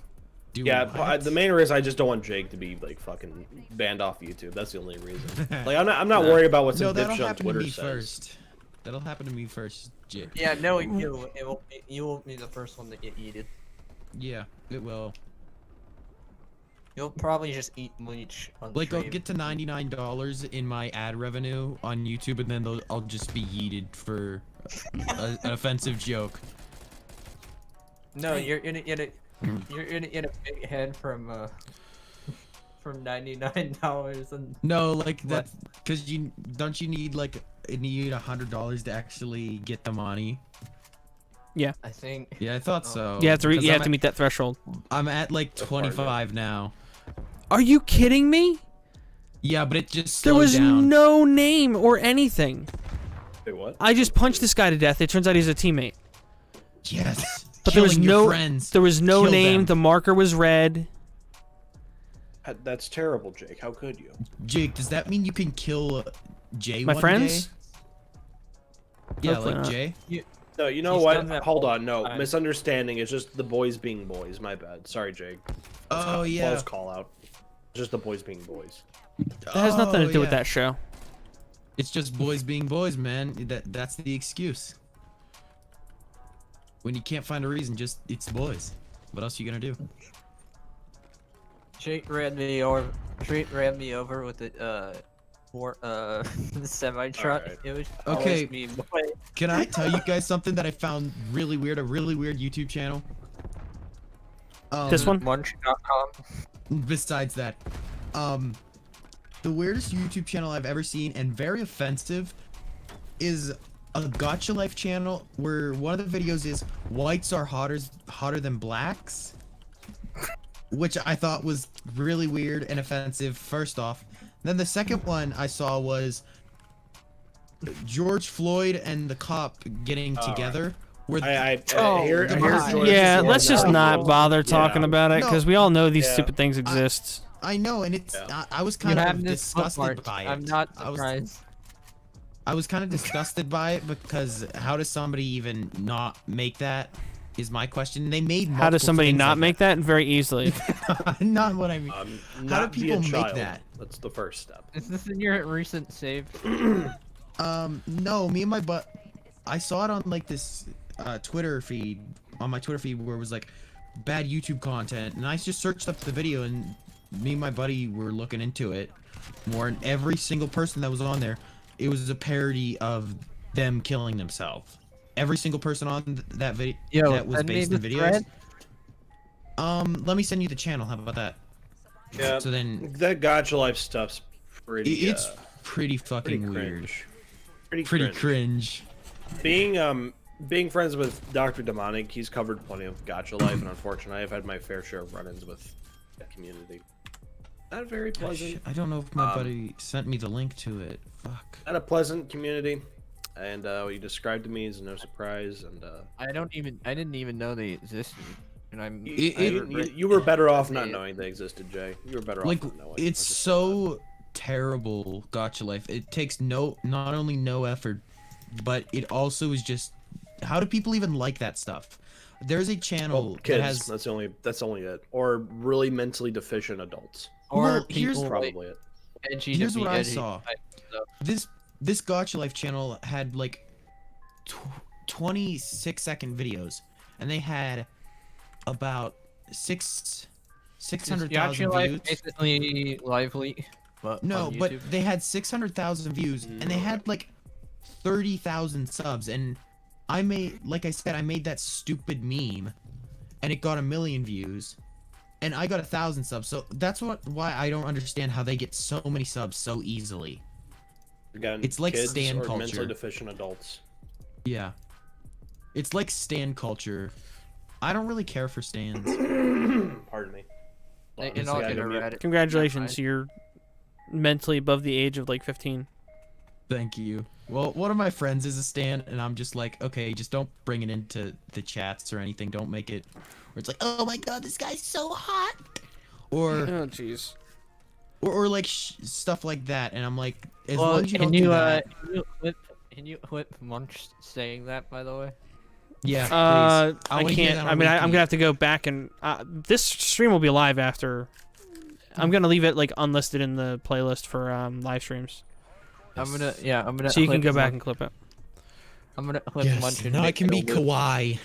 Do Yeah, what? the main reason I just don't want Jake to be like fucking banned off YouTube. That's the only reason. Like I'm not worried about what No, some that'll dipshit on happen to Twitter me says. first. That'll happen to me first, Jake. Yeah, no, you won't be the first one to get eaten. Yeah, it will. You'll probably just eat bleach on Like, I'll stream. get to $99 in my ad revenue on YouTube, and then I'll just be yeeted for an offensive joke. No, you're gonna get a big head from $99 and No, like What? that's because you need like need $100 to actually get the money. I think Yeah, I thought Oh. so. You have to 'Cause you have I'm to meet that threshold. I'm at like That's hard, yeah. 25 now. Are you kidding me? Yeah, but it just There slowed was down. no name or anything. Wait, what? I just punched this guy to death. It turns out he's a teammate. Yes. But there was Killing your no friends. there was no Kill name. them. The marker was red. That's terrible, Jake. How could you? Jake, does that mean you can kill Jay My one friends? day? Yeah, Hopefully like not. Jay. No, you know He's what? done that Hold all on, no. the time. Misunderstanding. It's just the boys being boys. My bad. Sorry, Jake. Oh yeah. Close call out. Just the boys being boys. That has nothing to Oh, do with yeah. that show. It's just boys being boys, man. That's the excuse. When you can't find a reason, just it's boys. What else are you gonna do? Jake ran me over with the the semi truck. Alright. It was Okay. always me, boy. Can I tell you guys something that I found really weird? A really weird YouTube channel. This one? Munch.com. Besides that, the weirdest YouTube channel I've ever seen and very offensive is a Gotcha Life channel where one of the videos is whites are hotter than blacks, which I thought was really weird and offensive. First off, then the second one I saw was George Floyd and the cop getting All together. Where I Oh, hear God. George Yeah, Floyd let's just now. not bother talking Yeah. about it No. because we all know these Yeah. stupid things exist. I know, and it's Yeah. I was You kind have of this disgusted bookmarked. by it. I'm not I was- surprised. I was kind of disgusted by it because how does somebody even not make that? Is my question. They made. How does multiple somebody things not like make that? Very easily. that? Not what I mean. Not do be a people make child. that? That's the first step. Is this in your recent save? No, me and my I saw it on like this Twitter feed on my Twitter feed where it was like bad YouTube content, and I just searched up the video, and me and my buddy were looking into it more, and every single person that was on there, it was a parody of them killing themselves. Every single person on that video Yo, that was send me based in the videos. thread. Let me send you the channel. How about that? Yeah. So then That Gotcha Life stuff's pretty. it's pretty fucking pretty weird. cringe. Pretty Pretty cringe. cringe. Being friends with Dr. Demonic, he's covered plenty of Gotcha Life, and unfortunately, I've had my fair share of run-ins with that community. Not very pleasant. I don't know if my buddy sent me the link to it. Fuck. Not a pleasant community, and what you described to me is no surprise. And I didn't even know they existed, and I'm. you were better off not knowing they existed, Jay. You were better Like, off not knowing. it's That's just so terrible, Gotcha Life. It takes not only no effort, but it also is just, how do people even like that stuff? There's a channel well, kids. that has, That's only it. Or really mentally deficient adults. Or well, here's- people Probably it. edgy to here's be what I edgy saw. type stuff. this Gotcha Life channel had like 26-second videos, and they had about 600,000 Gotcha Life views. basically lively, but No, on but YouTube. they had 600,000 views, and they had like 30,000 subs, and I made that stupid meme, and it got 1 million views, and I got 1,000 subs. So that's why I don't understand how they get so many subs so easily. Again, It's like kids stan or culture. mentally deficient adults. Yeah, it's like stan culture. I don't really care for stans. Pardon me. They- Hold on, and I'll this guy get a got me- Reddit. Congratulations, you're mentally above the age of like 15. Thank you. Well, one of my friends is a stan, and I'm just like, okay, just don't bring it into the chats or anything. Don't make it where it's like, oh my god, this guy's so hot, or Oh jeez. or like stuff like that. And I'm like, as Well, long as you don't can you do that, can you clip Munch saying that, by the way? yeah, please. I wanna hear can't. that I on mean, I'm repeat. gonna have to go back and this stream will be live after. I'm gonna leave it like unlisted in the playlist for live streams, I'm gonna so you can clip go back Munch- and clip it. I'm gonna clip Yes, Munch and now I make can be it a loop. Kawaii.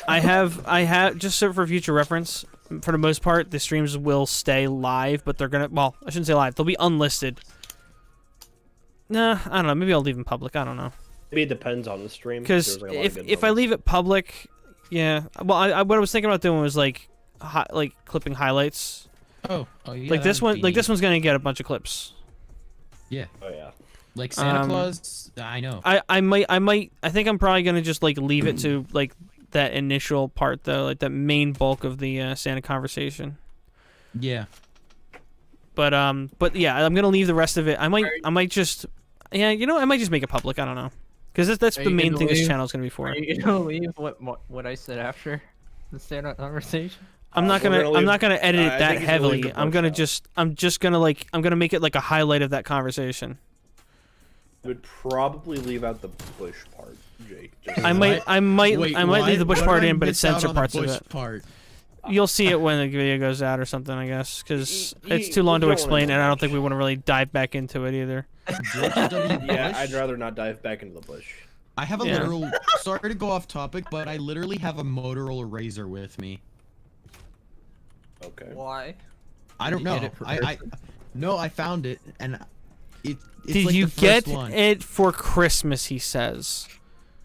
I have just so for future reference. For the most part, the streams will stay live, but they're gonna. Well, I shouldn't say live. They'll be unlisted. Nah, I don't know. Maybe I'll leave them public. I don't know. Maybe it depends on the stream. Because There's, like, a lot of good if I moments. leave it public, yeah. Well, what I was thinking about doing was like clipping highlights. Oh, yeah. Like this that'd one. be Like this neat. one's gonna get a bunch of clips. Yeah, Oh yeah. like Santa Um, Claus. I know. I think I'm probably gonna just like leave it to like that initial part though, like that main bulk of the Santa conversation. Yeah. But yeah, I'm gonna leave the rest of it. I might just, yeah, I might just make it public. I don't know, because that's Are the you main gonna thing this leave- channel is gonna be for. Are you gonna leave what I said after the stand-up conversation? I'm not we're gonna gonna I'm leave- not gonna edit I it think that he's gonna leave heavily. the I'm bush gonna out. just I'm just gonna like I'm gonna make it like a highlight of that conversation. I would probably leave out the bush part, Jake. Just- I might Wait, I might leave the bush why part did I in, but it miss out censor on the parts of bush it. Part? You'll see it when the video goes out or something, I guess, because it's too you long to don't wanna explain, know and I don't much. think we want to really dive back into it either. George W. Yeah, Bush? I'd rather not dive back into the bush. I have a Yeah. literal. Sorry to go off topic, but I literally have a Motorola Razr with me. Okay. Why? I don't you know. get it for No, I found it, and it's Did like you the first get one. it for Christmas? He says.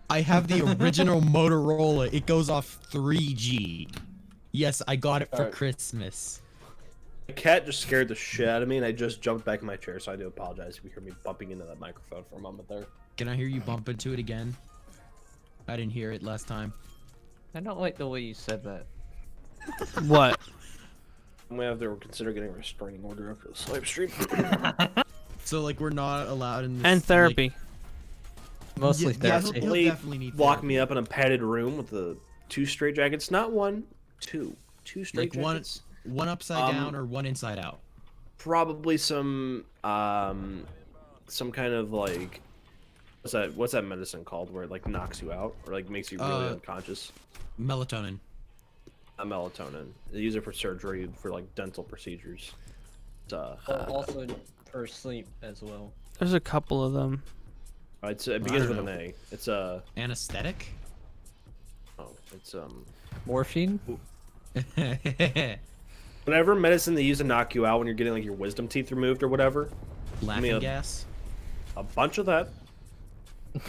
I have the original Motorola. It goes off 3G. Yes, I got it for Alright. Christmas. The cat just scared the shit out of me, and I just jumped back in my chair, so I do apologize if you hear me bumping into that microphone for a moment there. Can I hear you bump into it again? I didn't hear it last time. I don't like the way you said that. What? I'm gonna have to consider getting a restraining order after this live stream. So like we're not allowed in this, And therapy. Mostly yeah, therapy. he'll definitely need Lock therapy. me up in a padded room with the 2 straight jackets. Not one, two. 2 straight Like jackets. one upside down or one inside out. Probably some kind of like what's that medicine called where it like knocks you out or like makes you really unconscious? Melatonin. Melatonin. They use it for surgery for like dental procedures. Also for sleep as well. There's a couple of them. It I begins don't with know. an A. It's oh, Anesthetic. it's Morphine? whatever medicine they use to knock you out when you're getting like your wisdom teeth removed or whatever. Laughing a- gas. A bunch of that.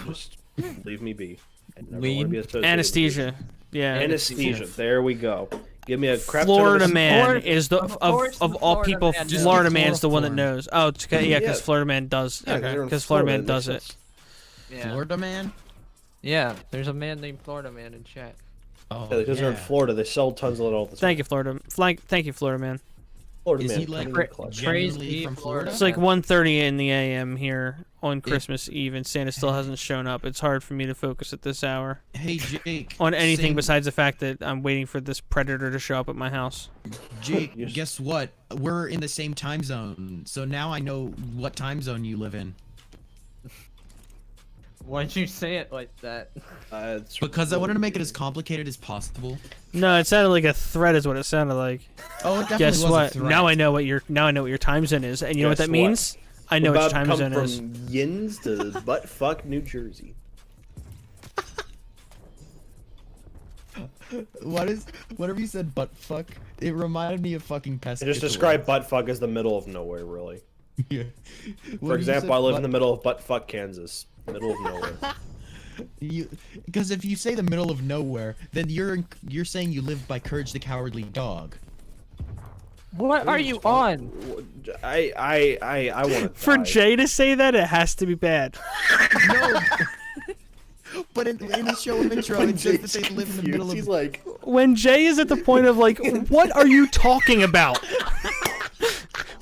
Just leave me be. I never Lean? wanna be associated with Anesthesia. Yeah. Anesthesia. There we go. Give me a crap ton Florida of man Florida- is the of course of the all Florida people. man knows. Florida Just man's the one that chloroform. knows. Oh, it's okay, yeah, because Yeah. Florida man does. Yeah, Okay, they're in because Florida man it does makes it. sense. Yeah. Florida man. Yeah, there's a man named Florida Man in chat. Oh, Yeah, because they're in yeah. Florida, they sell tons of it all the time. Thank you, Florida. Thank you, Florida man. Florida Is man, he like coming in Cra- clutch. Crazy genuinely from Florida? It's like 1:30 in the a.m. here on Christmas Eve, and Santa still hasn't shown up. It's hard for me to focus at this hour Hey Jake. on anything same- besides the fact that I'm waiting for this predator to show up at my house. Jake, Yes. guess what? We're in the same time zone, so now I know what time zone you live in. Why'd you say it like that? It's Because I wanted to make it as complicated as possible. No, it sounded like a threat, is what it sounded like. Oh, it definitely Guess was a what? threat. Now I know what your time zone is, and you know what Guess that what? means? I know what your about time to come zone from is. Yins to buttfuck New Jersey. Whatever you said, butt fuck. It reminded me of fucking pest. I just describe buttfuck as the middle of nowhere, really. Yeah. For example, I live in the middle of buttfuck, Kansas. Middle of nowhere. Because if you say the middle of nowhere, then you're saying you live by Courage the Cowardly Dog. What are you on? I want to For Jay to say that, it has to be bad. No. But in the show intro, it says that they live in the middle He's of. like, When Jay is at the point of like, what are you talking about?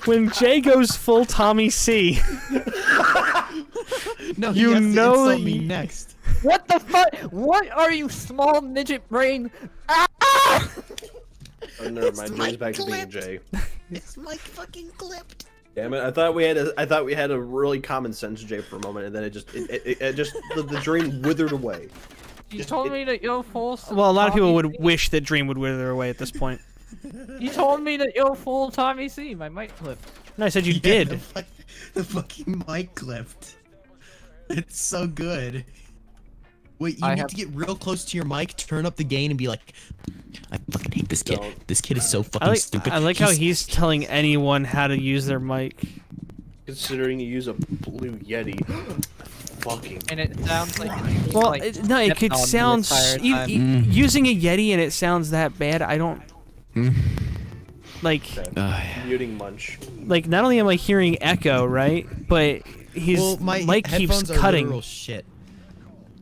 When Jay goes full Tommy C. No, you he has know to that insult me you- next. What the fuck? What are you, small midget brain? Ah! oh, never mind. my Jay's back to being clip. Jay. It's my fucking clipped. Damn it! I thought we had a really common sense Jay for a moment, and then it just the dream withered away. You told me that you're full. Well, a lot of people Tommy would C. wish that Dream would wither away at this point. You told me that you're full Tommy C. My mic clip. No, I said you Yeah, did. The fucking mic clipped. It's so good. Wait, you need to get real close to your mic, turn up the gain, and be like, I fucking hate this kid. Don't. This kid is so fucking stupid. I like how he's telling anyone how to use their mic. Considering you use a blue Yeti. Fucking. And it sounds like. Well, like no, it could sound using a Yeti and it sounds that bad. I don't like. Muting Munch. Like, not only am I hearing echo, right, but his my mic keeps headphones are cutting. literal shit.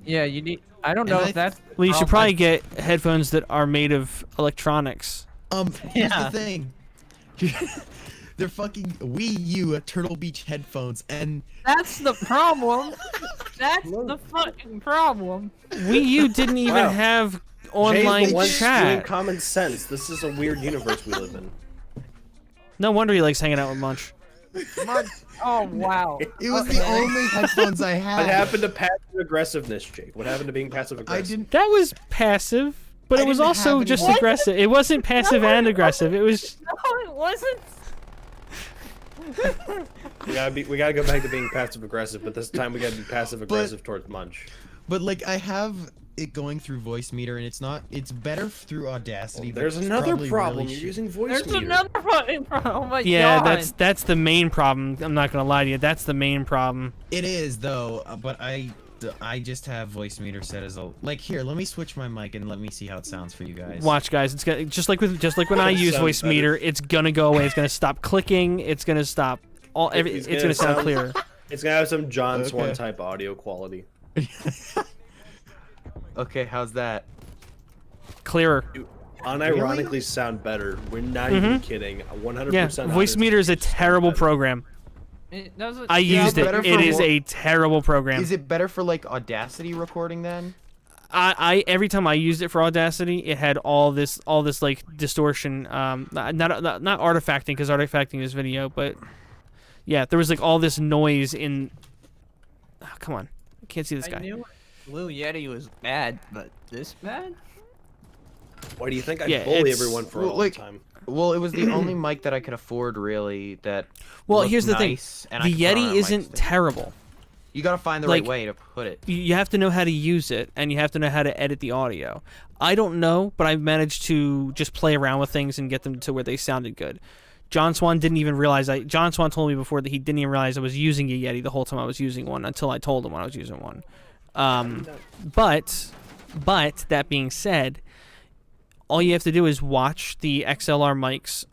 Yeah, you need. I don't know if that's. Well, you should probably get headphones that are made of electronics. Here's the thing. They're fucking Wii U Turtle Beach headphones, and That's the problem. That's the fucking problem. Wii U didn't even Wow. have Jay's online the one doing chat. common sense. This is a weird universe we live in. No wonder he likes hanging out with Munch. Oh wow. it was the only headphones I had. What happened to passive aggressiveness, Jake? What happened to being passive I aggressive? didn't. That was passive, but I it was didn't also have just any- aggressive. It wasn't passive and aggressive. It was. No, it wasn't. We gotta go back to being passive aggressive, but this time we gotta be passive aggressive towards Munch. But like, I have it going through voice meter, and it's not. It's better through Audacity. but There's it's another probably problem. really You're shit. using voice There's meter. another fucking problem. Oh my Yeah, god. that's the main problem. I'm not gonna lie to you. That's the main problem. It is though, but I just have voice meter set as a like. Here, let me switch my mic and let me see how it sounds for you guys. Watch, guys. It's gonna just like when I use Sounds voice better. meter. It's gonna go away. It's gonna stop clicking. It's gonna stop. It's gonna sound clearer. It's gonna have some John Okay. Swan type audio quality. Okay, how's that? Clearer. You unironically sound better. We're not even kidding. 100%. Yeah, voice meter is a terrible program. It doesn't. I used it. better for It is what- a terrible program. Is it better for like Audacity recording then? I every time I used it for Audacity, it had all this like distortion. Not artifacting, because artifacting is video, but yeah, there was like all this noise in. Oh, come on, I can't see this I guy. knew Blue Yeti was bad, but this bad? Why do you think I Yeah, bully it's- everyone for well, all like- the time? Well, it was the only mic that I could afford really. That Well, looked here's the nice, thing: and I the could put on Yeti a mic isn't stand. terrible. You gotta find the like- right way to put it. You have to know how to use it, and you have to know how to edit the audio. I don't know, but I've managed to just play around with things and get them to where they sounded good. John Swan didn't even realize John Swan told me before that he didn't even realize I was using a Yeti the whole time I was using one until I told him when I was using one. But that being said, all you have to do is watch the XLR mics,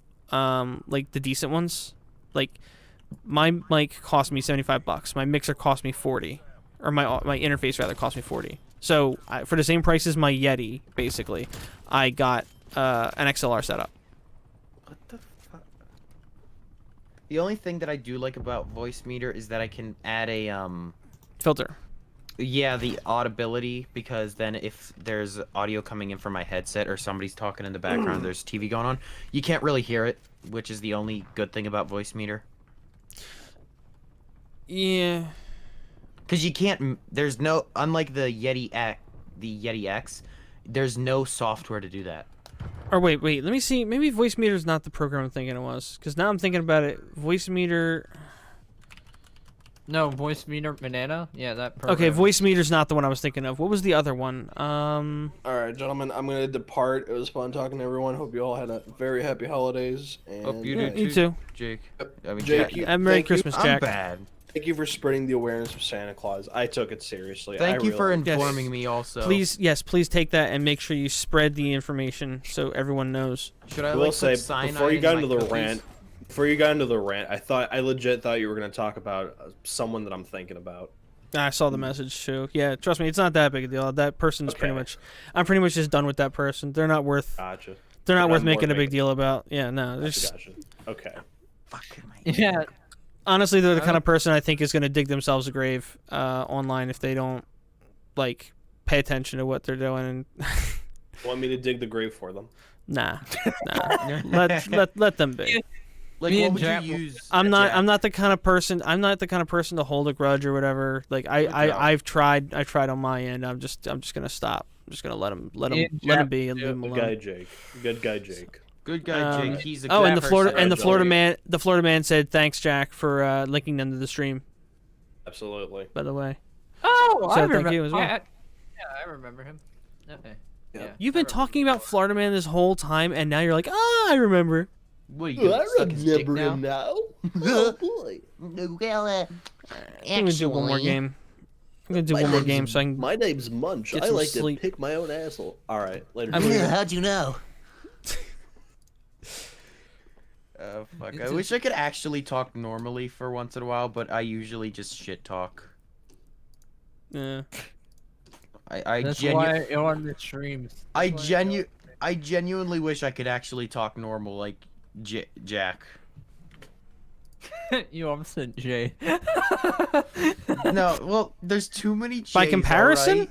like the decent ones. Like my mic cost me $75. My mixer cost me $40, or my interface rather cost me $40. So for the same price as my Yeti, basically, I got an XLR setup. What the fuck? The only thing that I do like about voice meter is that I can add a Filter. yeah, the audibility, because then if there's audio coming in from my headset or somebody's talking in the background, there's TV going on, you can't really hear it, which is the only good thing about voice meter. Yeah. Because you can't, there's no, unlike the Yeti X, there's no software to do that. Or wait. Let me see. Maybe Voice Meter is not the program I'm thinking it was. Because now I'm thinking about it. Voice Meter. No, voice meter banana. Yeah, that. Program. Okay, Voice Meter's not the one I was thinking of. What was the other one? All right, gentlemen, I'm gonna depart. It was fun talking to everyone. Hope you all had a very happy holidays. And Hope you Yeah, do you too. Jake. I mean, Jake, Jack. you- Merry thank you. Christmas, I'm Jack. bad. Thank you for spreading the awareness of Santa Claus. I took it seriously. Thank I you for really- informing me also. Please take that and make sure you spread the information so everyone knows. Should I I like will say put cyanide before you in got my into the cookies? rant. Before you got into the rant, I legit thought you were gonna talk about someone that I'm thinking about. I saw the message too. Yeah, trust me, it's not that big a deal. That person's pretty Okay. much. I'm pretty much just done with that person. They're not worth. Gotcha. They're not I'm worth more making a big making- deal about. Yeah, no. There's Gotcha. Okay. Fuck, my- Yeah. honestly, they're the kind of person I think is gonna dig themselves a grave online if they don't like pay attention to what they're doing. And Want me to dig the grave for them? nah. Let them be. Like, Me what and would Jack- you use? I'm Jack? not the kind of person. I'm not the kind of person to hold a grudge or whatever. Like Good job. I've tried on my end. I'm just gonna stop. I'm just gonna let him Yeah, be and leave him Good alone. guy, Jake. Good guy, Jake. Good guy, Jake. Um, He's a Oh, good and the person. Florida man said thanks, Jack, for linking them to the stream. Absolutely. Oh, By the way, I So, thank remember. you as well. I remember him. Okay. Yeah. You've been talking about Florida Man this whole time, and now you're like, ah, I remember. What are you gonna suck his dick now? now. Oh boy. Well, I'm gonna do one more game. I'm gonna do one more game so I can. My name's Munch. get I some like sleep. to pick my own asshole. All right, later. I'm gonna- how'd you know? Oh fuck! I wish I could actually talk normally for once in a while, but I usually just shit talk. Yeah. That's why you're on the streams. I genuinely wish I could actually talk normal like Jack. You almost said Jay. No, well, there's too many J's, By comparison? alright?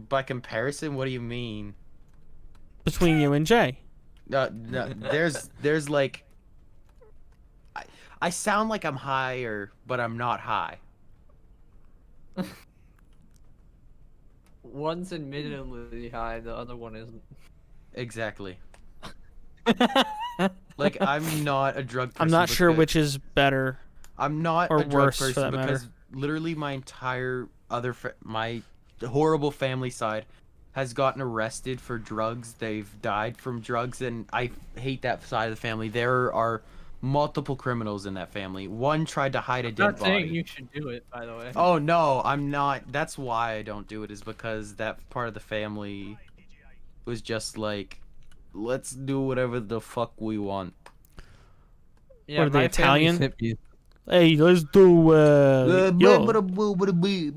By comparison, what do you mean? Between you and Jay. No, there's like, I sound like I'm higher, but I'm not high. One's admittedly high, the other one isn't. Exactly. Like, I'm not a drug person. I'm not sure because- which is better. I'm not or a drug worse, for person that matter. because literally my entire my horrible family side has gotten arrested for drugs. They've died from drugs, and I hate that side of the family. There are multiple criminals in that family. One tried to hide a dead Not saying body. you should do it, by the way. Oh no, I'm not. That's why I don't do it, is because that part of the family was just like, let's do whatever the fuck we want. Yeah, What are they, my family's Italian? hippies. Hey, let's do yo.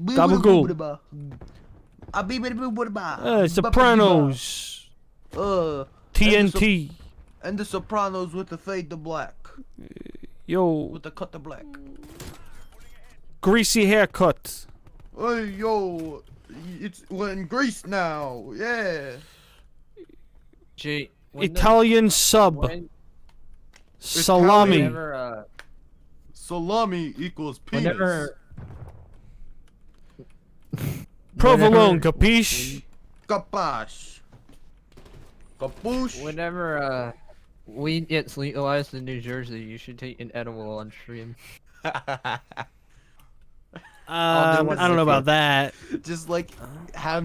Gabagool. Sopranos. TNT. And the Sopranos with the fade to black. Yo, With the cut to black. greasy haircut. Hey, yo. We're in Greece now. Yeah. Jay, when the- Italian sub. when- Salami. Whenever, Salami equals penis. whenever, Provolone, whenever- capiche? Kapash. Kapoosh. Whenever weed gets legalized in New Jersey, you should take an edible on stream. I don't know about that. Just like have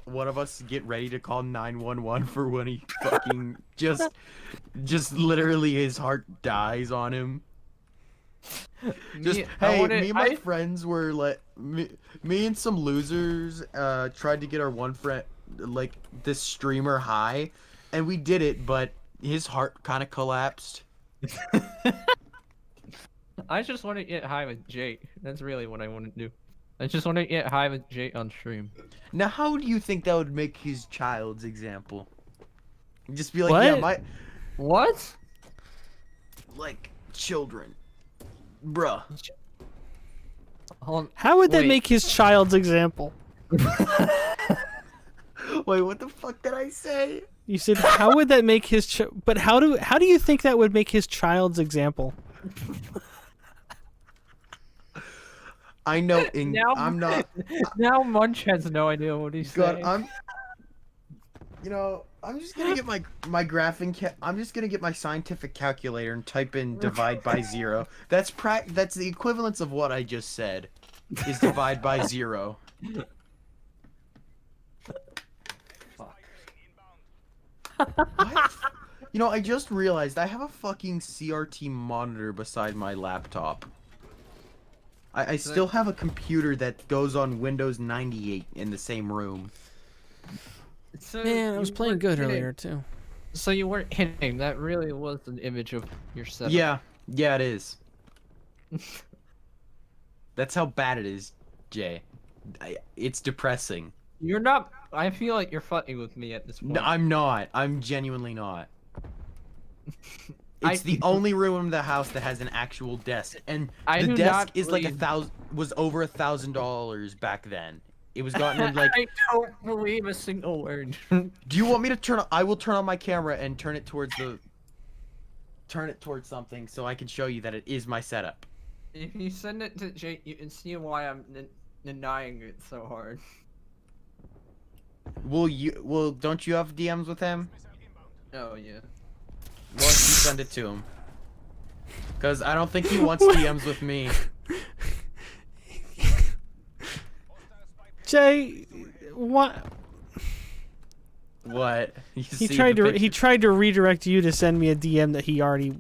one of us get ready to call 911 for when he fucking just literally his heart dies on him. Just me and my friends were like me and some losers tried to get our one friend like this streamer high, and we did it, but his heart kind of collapsed. I just want to get high with Jake. That's really what I want to do. I just want to get high with Jake on stream. Now, how do you think that would make his child's example? Just be like, What? yeah, What? like children, bruh. Hold on. How would that Wait. make his child's example? Wait, what the fuck did I say? You said, how would that make his but how do you think that would make his child's example? I know. Now- I'm not. Now Munch has no idea what he's God, saying. I'm just gonna get my graphing. I'm just gonna get my scientific calculator and type in divide by 0. That's the equivalence of what I just said. Is divide by 0. What? I just realized I have a fucking CRT monitor beside my laptop. I still have a computer that goes on Windows 98 in the same room. So Man, I was you playing weren't good hitting- earlier too. So you weren't hitting. That really was an image of your setup. Yeah, it is. That's how bad it is, Jay. It's depressing. You're not. I feel like you're fucking with me at this point. No, I'm not. I'm genuinely not. I- It's the only room in the house that has an actual desk, and I the do desk not is like believe- was over $1,000 back then. It was gotten in like. I don't believe a single word. Do you want me to turn? I will turn on my camera and turn it towards something so I can show you that it is my setup. If you send it to Jake, you can see why I'm denying it so hard. Don't you have DMs with him? Oh yeah. Why don't you send it to him? Because I don't think he wants DMs with me. Jay, What? What? You He see tried the to picture? tried to redirect you to send me a DM that he already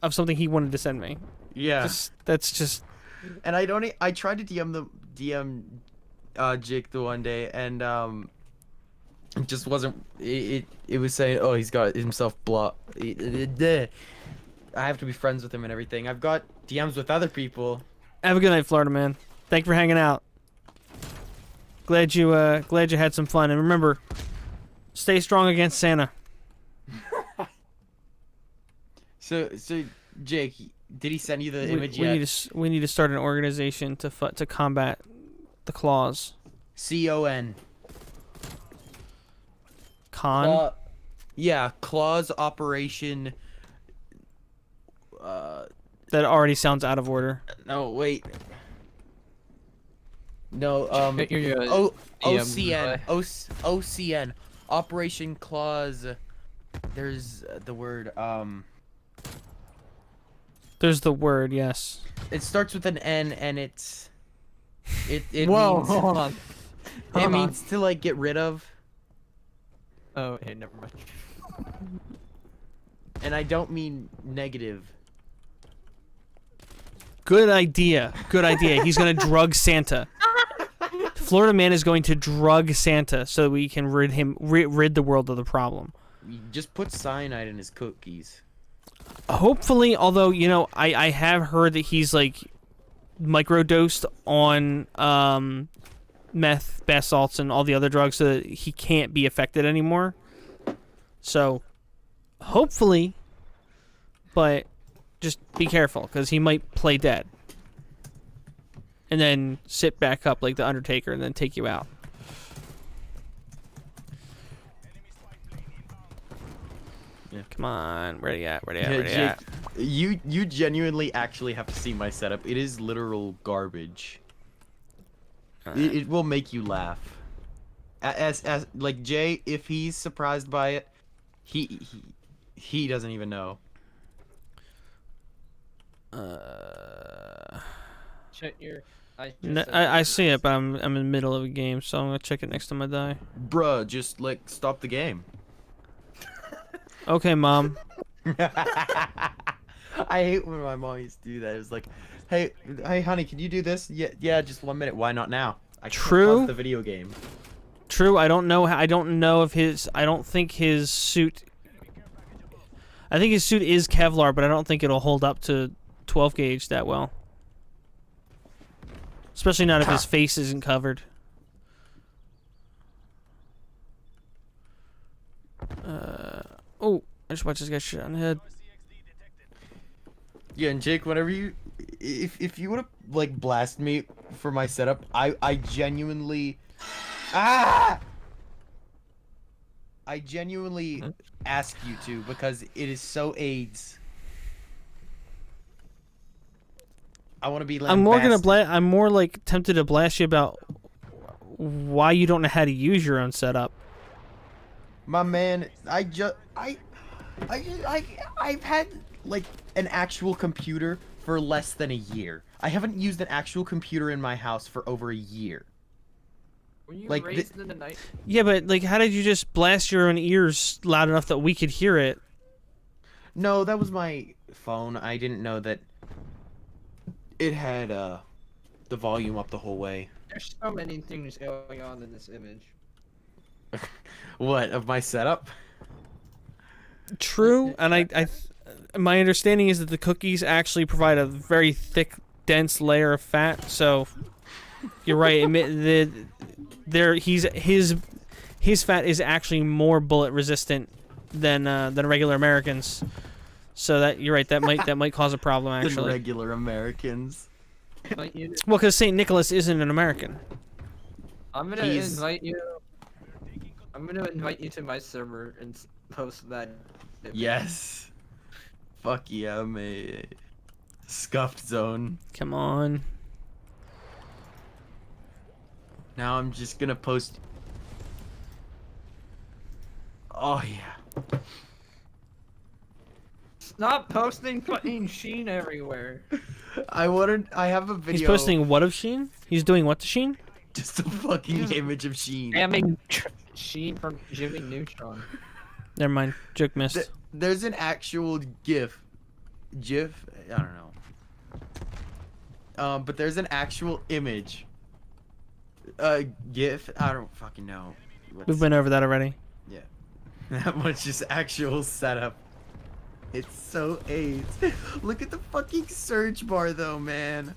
of something he wanted to send me. Yeah. That's just And I tried to DM Jake the one day, and it just wasn't. It was saying, oh, he's got himself blocked. I have to be friends with him and everything. I've got DMs with other people. have a good night, Florida man. Thank you for hanging out. Glad you had some fun, and remember, stay strong against Santa. So Jake, did he send you the We, image we yet? we need to start an organization to combat the claws. CON. Con. Yeah, Claws Operation. That already sounds out of order. No, wait. No, Get your, OCN. OCN. Operation Claws. There's the word, There's the word, yes. it starts with an N, and it Whoa, means, hold on. it Hold on. means to, like, get rid of. Oh, okay, never mind. And I don't mean negative. Good idea. Good idea. He's gonna drug Santa. Florida man is going to drug Santa so we can rid the world of the problem. You just put cyanide in his cookies. Hopefully, although I have heard that he's like microdosed on meth, bath salts, and all the other drugs, so that he can't be affected anymore. So, hopefully, but just be careful because he might play dead, and then sit back up like the Undertaker, and then take you out. Yeah. Come on, where you at? Where you at? Yeah, Where you Jake, at? you genuinely actually have to see my setup. It is literal garbage. It will make you laugh. As like Jay, if he's surprised by it, he doesn't even know. Check your. I see it, but I'm in the middle of a game, so I'm gonna check it next time I die. Bruh, just like stop the game. Okay, Mom. I hate when my mom used to do that. It was like, hey, honey, can you do this? Yeah, just 1 minute. Why not now? I can't True. pause the video game. True. I don't know. I don't know if his. I don't think his suit. I think his suit is Kevlar, but I don't think it'll hold up to 12 gauge that well. Especially not if his face isn't covered. Oh, I just watched this guy shit on the head. Yeah, and Jake, whenever you, if you would have like blast me for my setup, I genuinely, I genuinely ask you to because it is so AIDS. I want to be. I'm more gonna lambasted. I'm more like tempted to blast you about why you don't know how to use your own setup. My man, I've had like an actual computer for less than a year. I haven't used an actual computer in my house for over a year. Were you like, raised in the night? Yeah, but like, how did you just blast your own ears loud enough that we could hear it? No, that was my phone. I didn't know that it had the volume up the whole way. There's so many things going on in this image. What, of my setup? True, and my understanding is that the cookies actually provide a very thick, dense layer of fat. So you're right. His fat is actually more bullet resistant than regular Americans. So that you're right. That might cause a problem Than actually. regular Americans. Invite you to- Well, because St. Nicholas isn't an American. I'm gonna He's- invite you. I'm gonna invite you to my server and post that. image. Yes. Fuck yeah, I'm a scuffed zone. Come on. Now I'm just gonna post. Oh yeah. Stop posting fucking Sheen everywhere. I have a video. He's posting what of Sheen? He's doing what to Sheen? Just a fucking image of Sheen. Spamming Sheen from Jimmy Neutron. Never mind. Joke missed. There's an actual GIF. GIF? I don't know. But there's an actual image. GIF? I don't fucking know. We've been over that already. Yeah. That much is actual setup. It's so AIDS. Look at the fucking search bar though, man.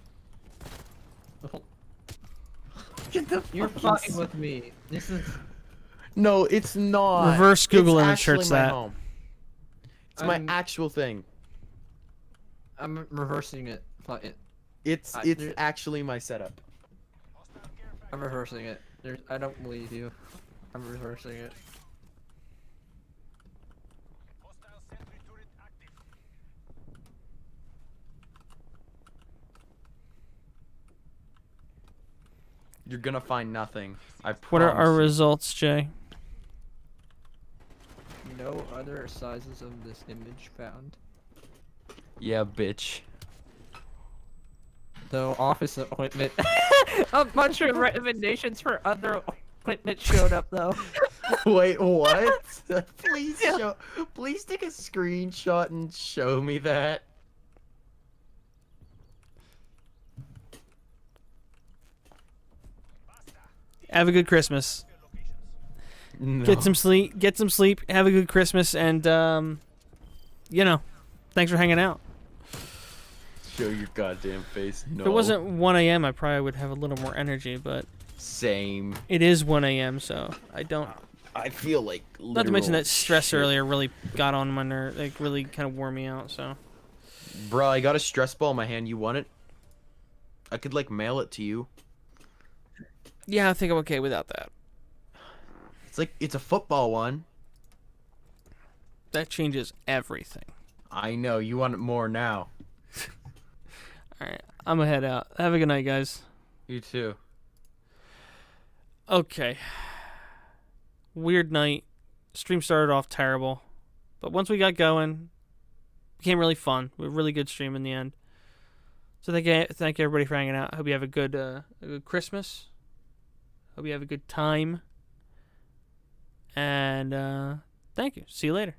Look at the You're fucking fucking with me. This is. No, it's not. Reverse Google It's image search actually my that. home. It's my I'm- actual thing. I'm reversing it. Fuck it. It's there- actually my setup. I'm reversing it. I don't believe you. I'm reversing it. You're gonna find nothing. I promise. What are our you. results, Jay? No other sizes of this image found. Yeah, bitch. Though office equipment. A bunch of recommendations for other equipment showed up though. Wait, what? Please take a screenshot and show me that. Have a good Christmas. No. Get some sleep. Get some sleep. Have a good Christmas, and thanks for hanging out. Show your goddamn face. No. If it wasn't 1 a.m., I probably would have a little more energy, but Same. it is 1 a.m., so I don't. I feel like. Not to mention that stress shit. earlier really got on my nerve, like really kind of wore me out. So Bro, I got a stress ball in my hand. You want it? I could like mail it to you. yeah, I think I'm okay without that. It's a football one. That changes everything. I know, you want it more now. All right, I'm gonna head out. Have a good night, guys. You too. Okay. Weird night. Stream started off terrible, but once we got going, it became really fun. We had a really good stream in the end. So thank everybody for hanging out. I hope you have a good Christmas. Hope you have a good time. And thank you. See you later.